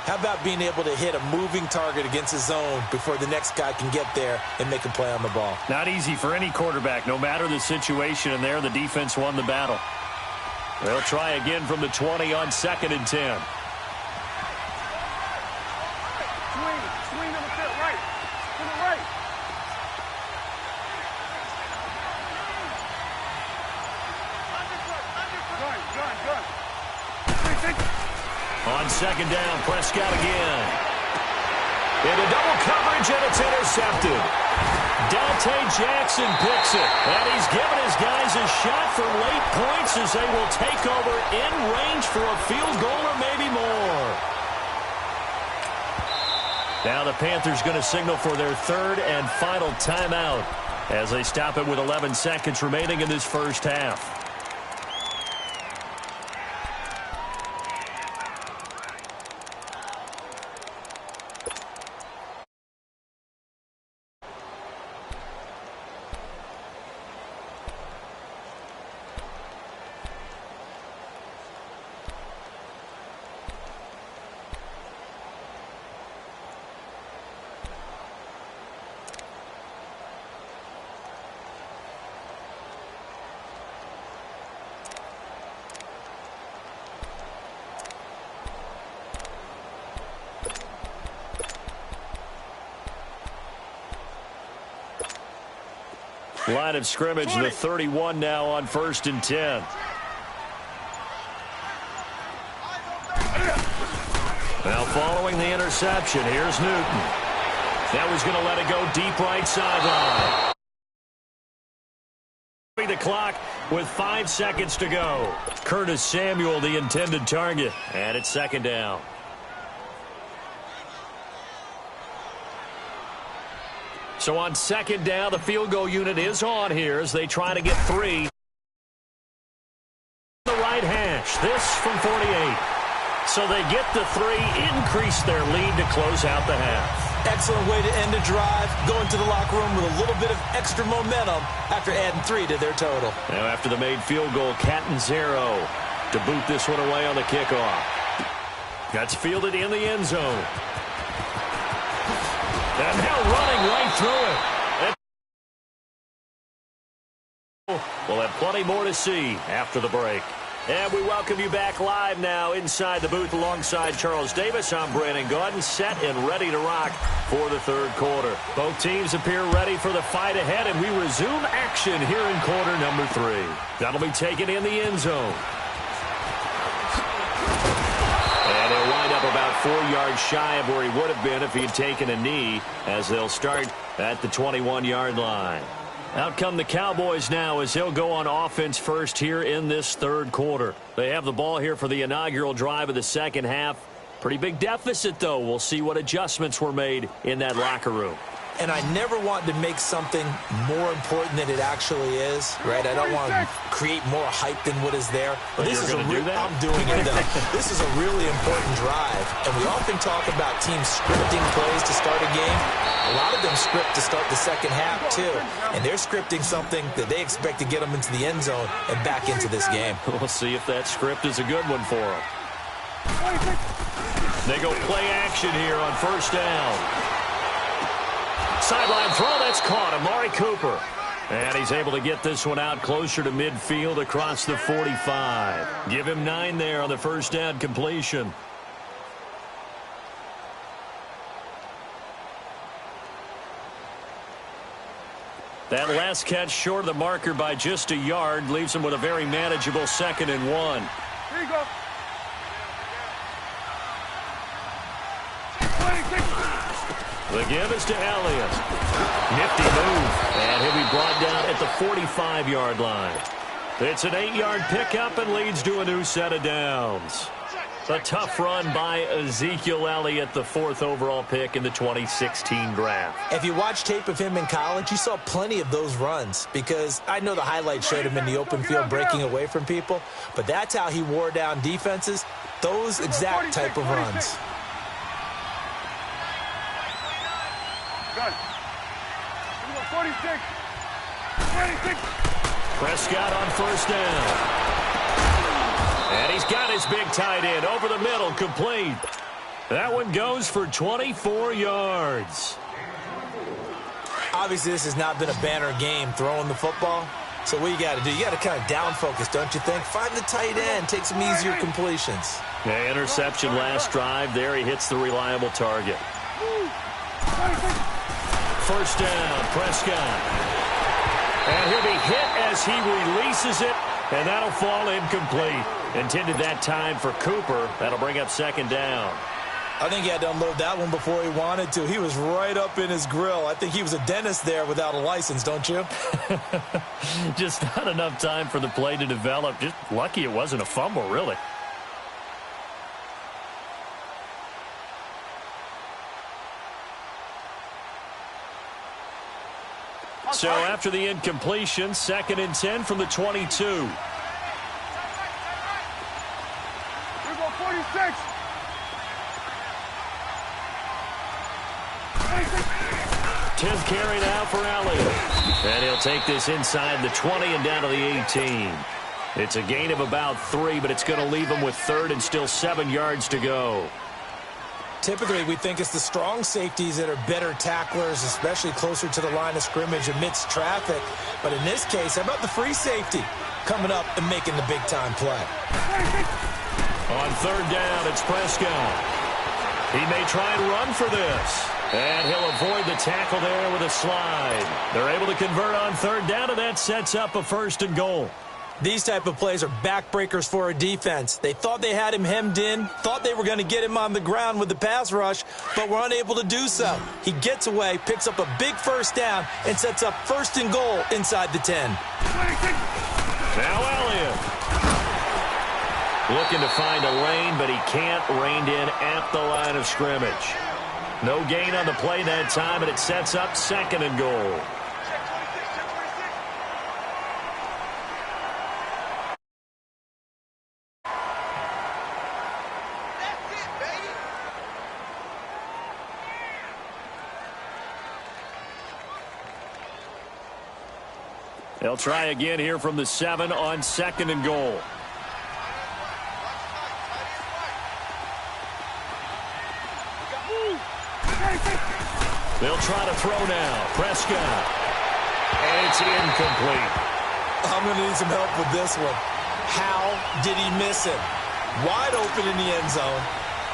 How about being able to hit a moving target against a zone before the next guy can get there and make a play on the ball? Not easy for any quarterback, no matter the situation, and there the defense won the battle. They'll try again from the 20 on 2nd and 10. Swing on the field, right. To the right. Gun. On 2nd down, Prescott again. Into double coverage, and it's intercepted. Dante Jackson picks it, and he's given his guys a shot for late points as they will take over in range for a field goal or maybe more. Now the Panthers going to signal for their 3rd and final timeout as they stop it with 11 seconds remaining in this first half. Line of scrimmage, the 31 now on 1st and 10. Now following the interception, here's Newton. Now he's going to let it go deep right sideline. The clock with 5 seconds to go. Curtis Samuel, the intended target, and it's 2nd down. So on 2nd down, the field goal unit is on here as they try to get 3. The right hash, this from 48. So they get the 3, increase their lead to close out the half. Excellent way to end a drive, go into the locker room with a little bit of extra momentum after adding 3 to their total. Now after the made field goal, Catanzaro to boot this one away on the kickoff. That's fielded in the end zone. And now running right through it. We'll have plenty more to see after the break. And we welcome you back live now inside the booth alongside Charles Davis. I'm Brandon Gaudin, set and ready to rock for the 3rd quarter. Both teams appear ready for the fight ahead, and we resume action here in quarter number 3. That'll be taken in the end zone. And he'll wind up about 4 yards shy of where he would have been if he had taken a knee, as they'll start at the 21-yard line. Out come the Cowboys now as they'll go on offense first here in this 3rd quarter. They have the ball here for the inaugural drive of the 2nd half. Pretty big deficit, though. We'll see what adjustments were made in that locker room. And I never want to make something more important than it actually is, right? I don't want to create more hype than what is there. But this is I'm doing it, though. This is a really important drive. And we often talk about teams scripting plays to start a game. A lot of them script to start the 2nd half, too. And they're scripting something that they expect to get them into the end zone and back into this game. We'll see if that script is a good one for them. They go play action here on 1st down. Sideline throw, that's caught. Amari Cooper. And he's able to get this one out closer to midfield across the 45. Give him 9 there on the 1st down completion. That last catch short of the marker by just a yard leaves him with a very manageable 2nd and 1. Here you go. The give is to Elliott. Nifty move. And he'll be brought down at the 45-yard line. It's an 8-yard pickup and leads to a new set of downs. A tough run by Ezekiel Elliott, the 4th overall pick in the 2016 draft. If you watch tape of him in college, you saw plenty of those runs, because I know the highlights showed him in the open field breaking away from people, but that's how he wore down defenses, those exact type of runs. Gun. 46. 26. Prescott on first down. And he's got his big tight end over the middle, complete. That one goes for 24 yards. Obviously, this has not been a banner game throwing the football. So what you got to do, you got to kind of down focus, don't you think? Find the tight end, take some easier completions. Yeah, interception last drive. There he hits the reliable target. First down, Prescott. And he'll be hit as he releases it, and that'll fall incomplete. Intended that time for Cooper. That'll bring up second down. I think he had to unload that one before he wanted to. He was right up in his grill. I think he was a dentist there without a license, don't you? Just not enough time for the play to develop. Just lucky it wasn't a fumble, really. So after the incompletion, 2nd and 10 from the 22. Here go 46. 10th carry now for Elliott. And he'll take this inside the 20 and down to the 18. It's a gain of about 3, but it's going to leave him with 3rd and still 7 yards to go. Typically, we think it's the strong safeties that are better tacklers, especially closer to the line of scrimmage amidst traffic. But in this case, how about the free safety coming up and making the big-time play? On 3rd down, it's Prescott. He may try and run for this. And he'll avoid the tackle there with a slide. They're able to convert on 3rd down, and that sets up a 1st and goal. These type of plays are backbreakers for a defense. They thought they had him hemmed in, thought they were going to get him on the ground with the pass rush, but were unable to do so. He gets away, picks up a big 1st down, and sets up 1st and goal inside the 10. Now Elliott. Looking to find a lane, but he can't. Reined in at the line of scrimmage. No gain on the play that time, and it sets up 2nd and goal. They'll try again here from the 7 on 2nd and goal. They'll try to throw now. Prescott. And it's incomplete. I'm going to need some help with this one. How did he miss him? Wide open in the end zone.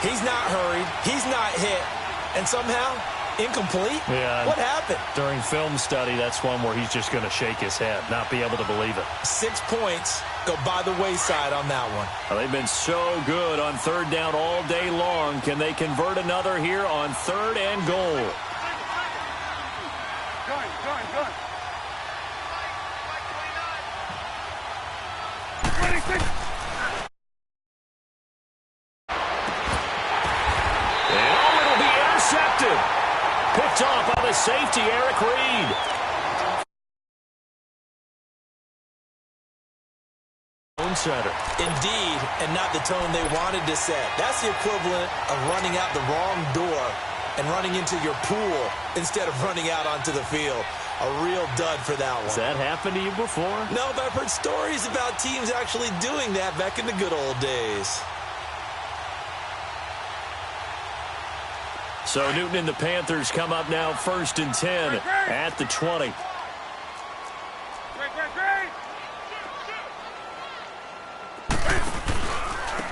He's not hurried. He's not hit. And somehow, incomplete? Yeah. What happened? During film study, that's one where he's just going to shake his head, not be able to believe it. 6 points go by the wayside on that one. Well, they've been so good on 3rd down all day long. Can they convert another here on 3rd and goal? Gun. It'll be intercepted. Picked off by the safety, Eric Reed. Center. Indeed, and not the tone they wanted to set. That's the equivalent of running out the wrong door and running into your pool instead of running out onto the field. A real dud for that one. Has that happened to you before? No, but I've heard stories about teams actually doing that back in the good old days. So Newton and the Panthers come up now 1st and 10 at the 20.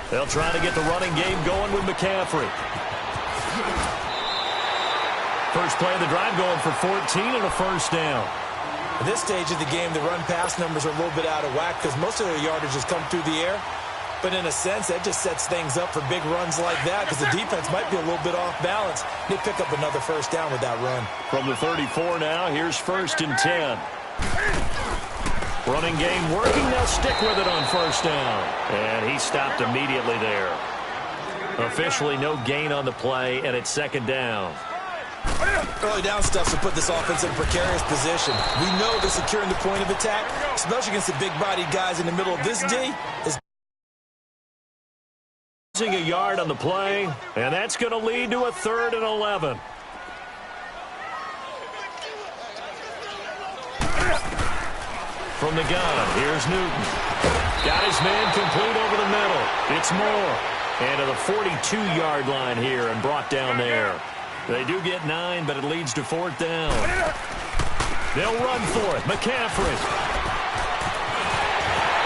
They'll try to get the running game going with McCaffrey. First play of the drive going for 14 and a 1st down. At this stage of the game, the run-pass numbers are a little bit out of whack because most of their yardage has come through the air. But in a sense, that just sets things up for big runs like that because the defense might be a little bit off balance. They pick up another 1st down with that run. From the 34 now, here's 1st and 10. Running game working. They'll stick with it on 1st down. And he stopped immediately there. Officially no gain on the play, and it's 2nd down. Early down stuff to put this offense in a precarious position. We know that securing the point of attack, especially against the big-bodied guys in the middle of this D, is losing a yard on the play, and that's going to lead to a 3rd and 11. from the gun. Here's Newton. Got his man complete over the middle. It's Moore. And to the 42-yard line here and brought down there. They do get 9, but it leads to 4th down. They'll run for it. McCaffrey.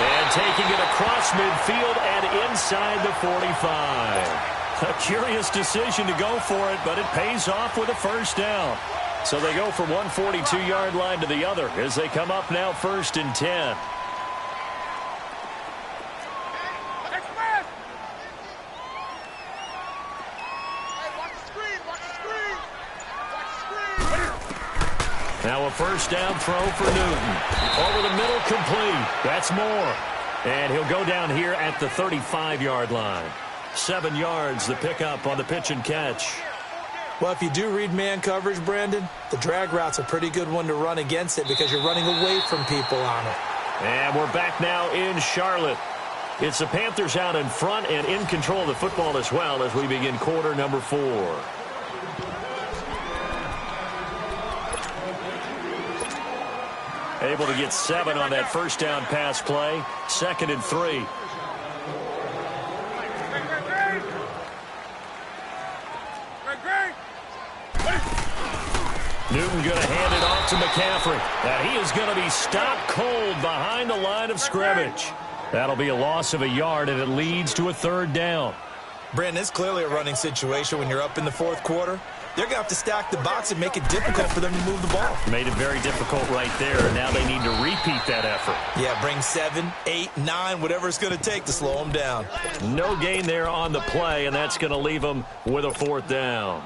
And taking it across midfield and inside the 45. A curious decision to go for it, but it pays off with a 1st down. So they go from one 42-yard line to the other as they come up now 1st and 10. Now a 1st down throw for Newton. Over the middle, complete. That's Moore. And he'll go down here at the 35-yard line. 7 yards, the pickup on the pitch and catch. Well, if you do read man coverage, Brandon, the drag route's a pretty good one to run against it because you're running away from people on it. And we're back now in Charlotte. It's the Panthers out in front and in control of the football as well as we begin quarter number 4. Able to get 7 on that 1st down pass play. 2nd and 3. Newton going to hand it off to McCaffrey. And he is going to be stopped cold behind the line of scrimmage. That'll be a loss of a yard, and it leads to a 3rd down. Brandon, it's clearly a running situation when you're up in the 4th quarter. They're going to have to stack the box and make it difficult for them to move the ball. Made it very difficult right there. Now they need to repeat that effort. Yeah, bring 7, 8, 9, whatever it's going to take to slow them down. No gain there on the play, and that's going to leave them with a 4th down.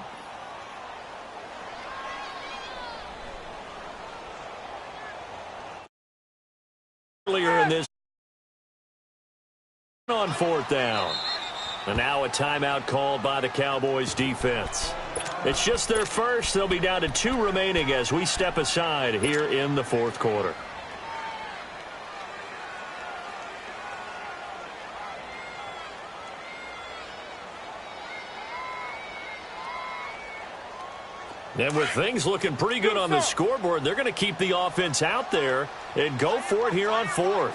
Earlier in this on 4th down. And now a timeout called by the Cowboys defense. It's just their first. They'll be down to 2 remaining as we step aside here in the 4th quarter. And with things looking pretty good on the scoreboard, they're going to keep the offense out there and go for it here on 4th.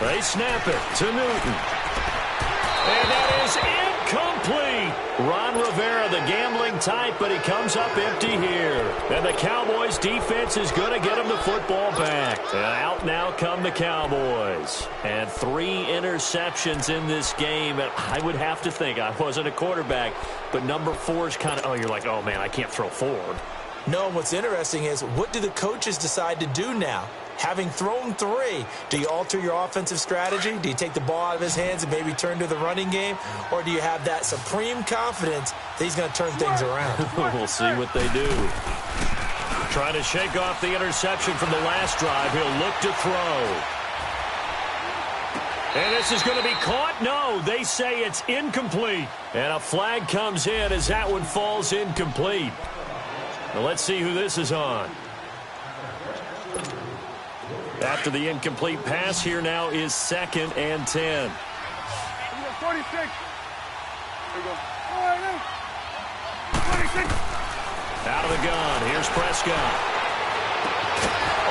They snap it to Newton. And that is incomplete. Ron Rivera, the gambling type, but he comes up empty here. And the Cowboys defense is going to get him the football back. And out now come the Cowboys. And 3 interceptions in this game. And I would have to think, I wasn't a quarterback, but number 4 is kind of, oh, you're like, oh, man, I can't throw 4. No, what's interesting is what do the coaches decide to do now? Having thrown 3, do you alter your offensive strategy? Do you take the ball out of his hands and maybe turn to the running game? Or do you have that supreme confidence that he's going to turn things around? We'll see what they do. Trying to shake off the interception from the last drive. He'll look to throw. And this is going to be caught? No, they say it's incomplete. And a flag comes in as that one falls incomplete. Now let's see who this is on. After the incomplete pass, here now is 2nd and 10. 46. There we go. All right, 46. Out of the gun. Here's Prescott.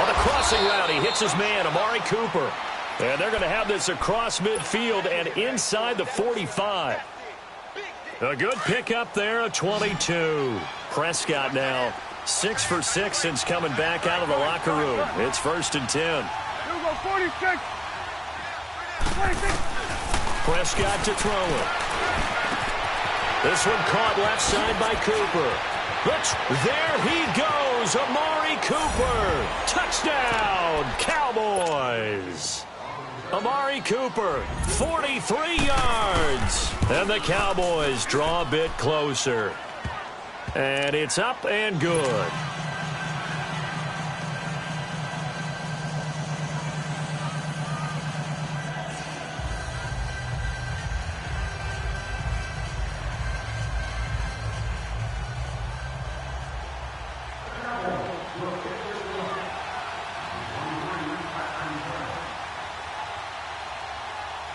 On a crossing route, he hits his man, Amari Cooper. And they're going to have this across midfield and inside the 45. A good pickup there of 22. Prescott now 6 for 6 since coming back out of the locker room. It's 1st and 10. Here we go, 46. 46. Prescott to throw it. This one caught left side by Cooper. There he goes, Amari Cooper. Touchdown, Cowboys. Amari Cooper, 43 yards. And the Cowboys draw a bit closer. And it's up and good.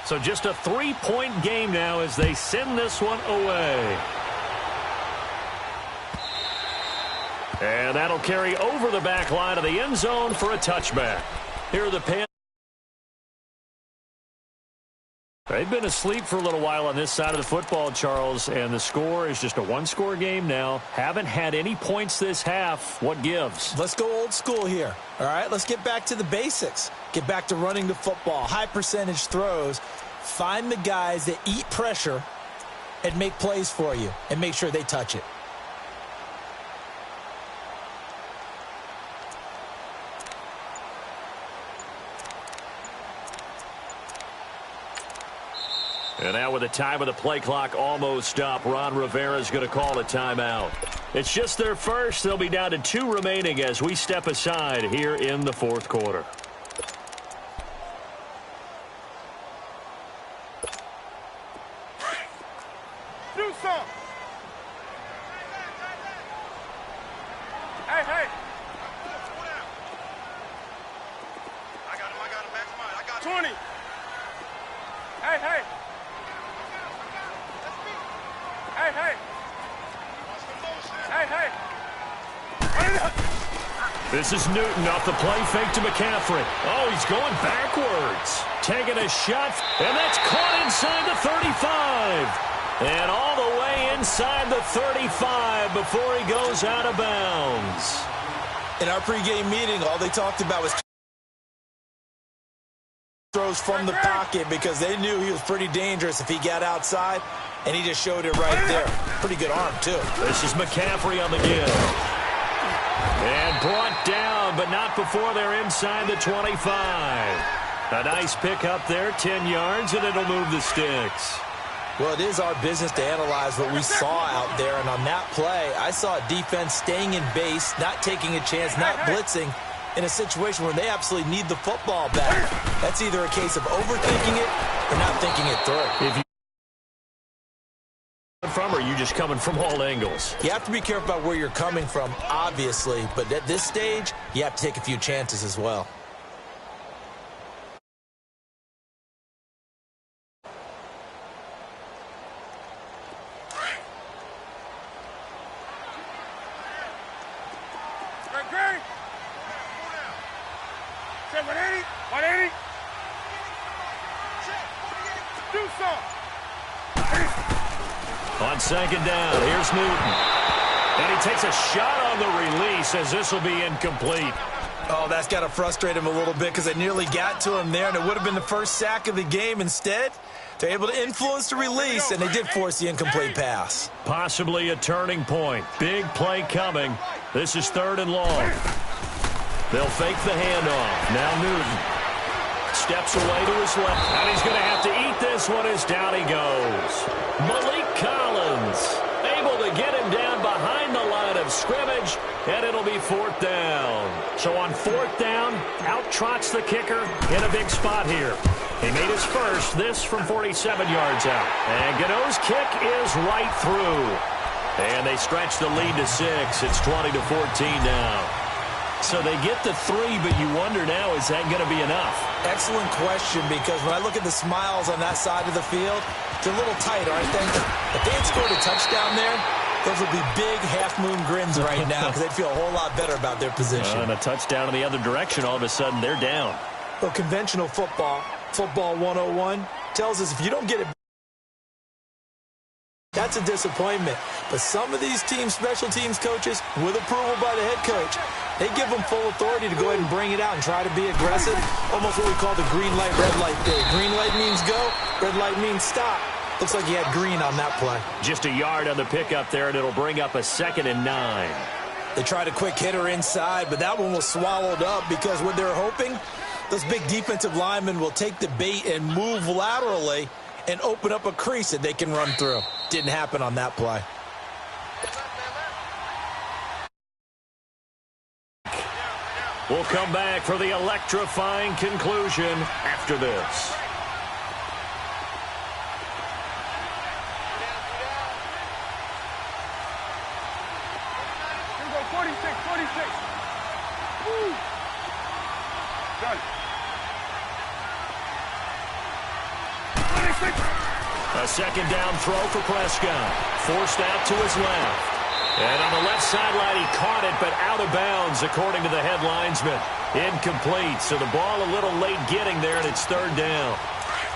So just a 3-point game now as they send this one away. And that'll carry over the back line of the end zone for a touchback. Here are the Panthers. They've been asleep for a little while on this side of the football, Charles, and the score is just a one-score game now. Haven't had any points this half. What gives? Let's go old school here, all right? Let's get back to the basics. Get back to running the football, high-percentage throws. Find the guys that eat pressure and make plays for you and make sure they touch it. And now with the time of the play clock almost up, Ron Rivera's going to call a timeout. It's just their first. They'll be down to 2 remaining as we step aside here in the fourth quarter. Do some. Hey, hey. I got him, back to mine. I got 20. Hey, hey. Hey, hey. Hey, hey. This is Newton off the play fake to McCaffrey. Oh, he's going backwards. Taking a shot, and that's caught inside the 35. And all the way inside the 35 before he goes out of bounds. In our pregame meeting, all they talked about was throws from the pocket because they knew he was pretty dangerous if he got outside, and he just showed it right there. Pretty good arm, too. This is McCaffrey on the give. And brought down, but not before they're inside the 25. A nice pickup there, 10 yards, and it'll move the sticks. Well, it is our business to analyze what we saw out there, and on that play, I saw a defense staying in base, not taking a chance, not blitzing, in a situation where they absolutely need the football back. That's either a case of overthinking it or not thinking it through. If you from, or are you just coming from all angles? You have to be careful about where you're coming from, obviously, but at this stage, you have to take a few chances as well. Great. Say 180. 180. Do some. On second down, here's Newton. And he takes a shot on the release as this will be incomplete. Oh, that's got to frustrate him a little bit because they nearly got to him there, and it would have been the first sack of the game. Instead, they're able to influence the release, and they did force the incomplete pass. Possibly a turning point. Big play coming. This is 3rd and long. They'll fake the handoff. Now Newton steps away to his left, and he's going to have to eat this one as down he goes. Malik Collins able to get him down behind the line of scrimmage, and it'll be 4th down. So on 4th down, out trots the kicker in a big spot here. He made his first, this from 47 yards out. And Gano's kick is right through. And they stretch the lead to 6. It's 20-14 now. So they get the 3, but you wonder now, is that going to be enough? Excellent question, because when I look at the smiles on that side of the field, they're a little tight, aren't they? If they had scored a touchdown there, those would be big half-moon grins right now because they'd feel a whole lot better about their position. And a touchdown in the other direction, all of a sudden they're down. Well, conventional football 101, tells us if you don't get it, that's a disappointment. But some of these teams, special teams coaches, with approval by the head coach, they give them full authority to go ahead and bring it out and try to be aggressive. Almost what we call the green light, red light thing. Green light means go, red light means stop. Looks like he had green on that play. Just a yard on the pickup there, and it'll bring up a 2nd and 9. They tried a quick hitter inside, but that one was swallowed up because what they're hoping, those big defensive linemen will take the bait and move laterally and open up a crease that they can run through. Didn't happen on that play. We'll come back for the electrifying conclusion after this. Here we go, 46. Woo. Done. 26. A 2nd down throw for Prescott. Forced out to his left. And on the left sideline, he caught it, but out of bounds, according to the head linesman. Incomplete, so the ball a little late getting there, and it's third down.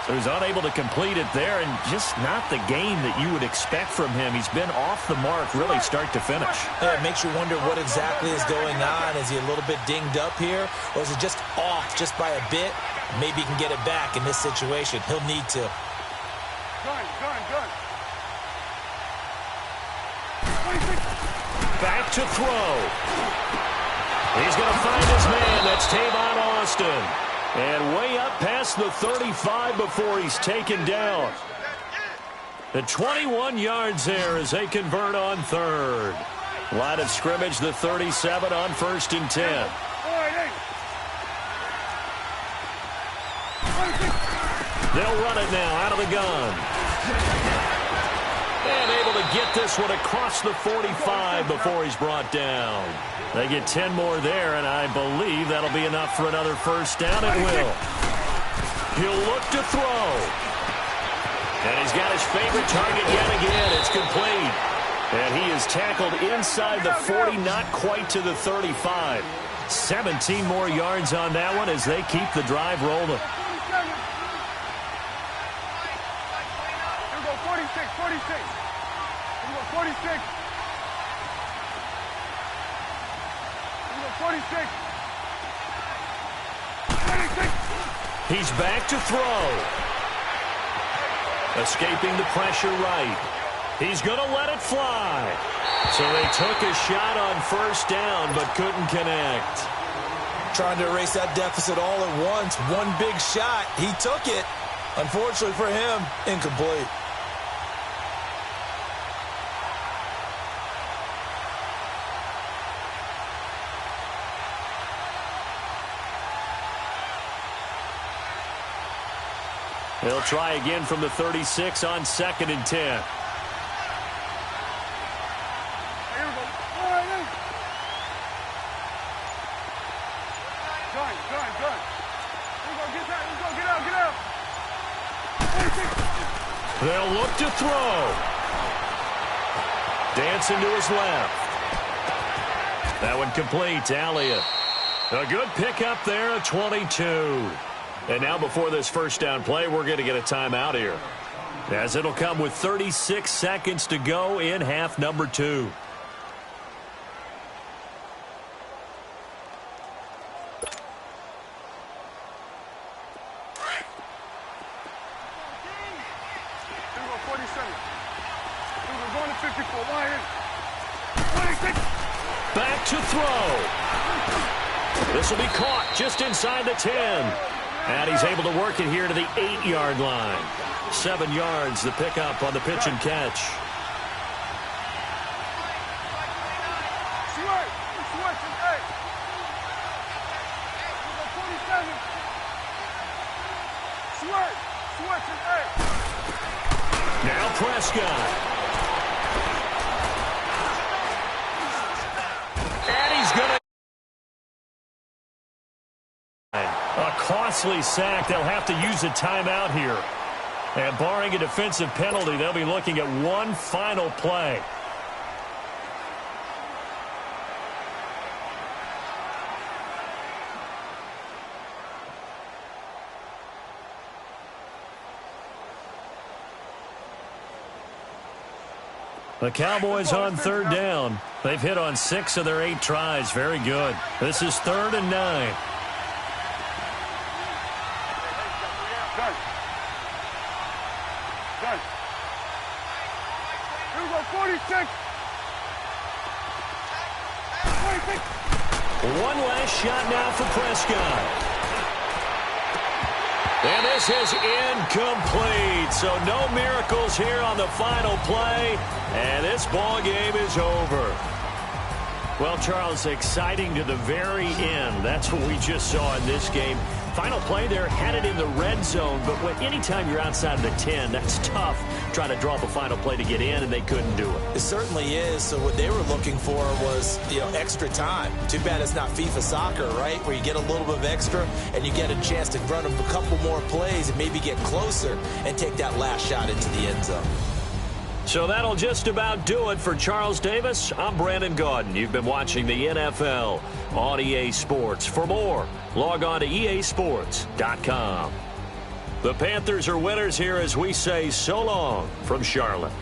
So he's unable to complete it there, and just not the game that you would expect from him. He's been off the mark, really, start to finish. Yeah, it makes you wonder what exactly is going on. Is he a little bit dinged up here, or is it just off just by a bit? Maybe he can get it back in this situation. He'll need to. Back to throw. He's going to find his man. That's Tavon Austin. And way up past the 35 before he's taken down. The 21 yards there as they convert on third. Line of scrimmage, the 37 on 1st and 10. They'll run it now out of the gun. And able to get this one across the 45 before he's brought down. They get 10 more there, and I believe that'll be enough for another first down. It will. He'll look to throw. And he's got his favorite target yet again. It's complete. And he is tackled inside the 40, not quite to the 35. 17 more yards on that one as they keep the drive rolling. He's back to throw. Escaping the pressure right. He's going to let it fly. So they took a shot on first down but couldn't connect. Trying to erase that deficit all at once. One big shot. He took it. Unfortunately for him, incomplete. They'll try again from the 36 on 2nd and 10. They'll look to throw. Dancing to his left. That one complete. Elliott. A good pickup there at 22. And now before this first down play, we're going to get a timeout here, as it'll come with 36 seconds to go in half number 2. Back to throw. This will be caught just inside the 10. And he's able to work it here to the 8-yard line. 7 yards, the pickup on the pitch and catch. Now Prescott. And he's going to... A costly sack. They'll have to use a timeout here. And barring a defensive penalty, they'll be looking at one final play. The Cowboys on third down. They've hit on 6 of their 8 tries. Very good. This is 3rd and 9. One last shot now for Prescott. And this is incomplete. So no miracles here on the final play. And this ball game is over. Well, Charles, exciting to the very end. That's what we just saw in this game. Final play there, had it in the red zone, but anytime you're outside of the 10, that's tough trying to draw up a final play to get in, and they couldn't do it. It certainly is. So what they were looking for was, extra time. Too bad it's not FIFA soccer, right, where you get a little bit of extra and you get a chance to run a couple more plays and maybe get closer and take that last shot into the end zone. So that'll just about do it for Charles Davis. I'm Brandon Gaudin. You've been watching the NFL on EA Sports. For more, log on to easports.com. The Panthers are winners here as we say so long from Charlotte.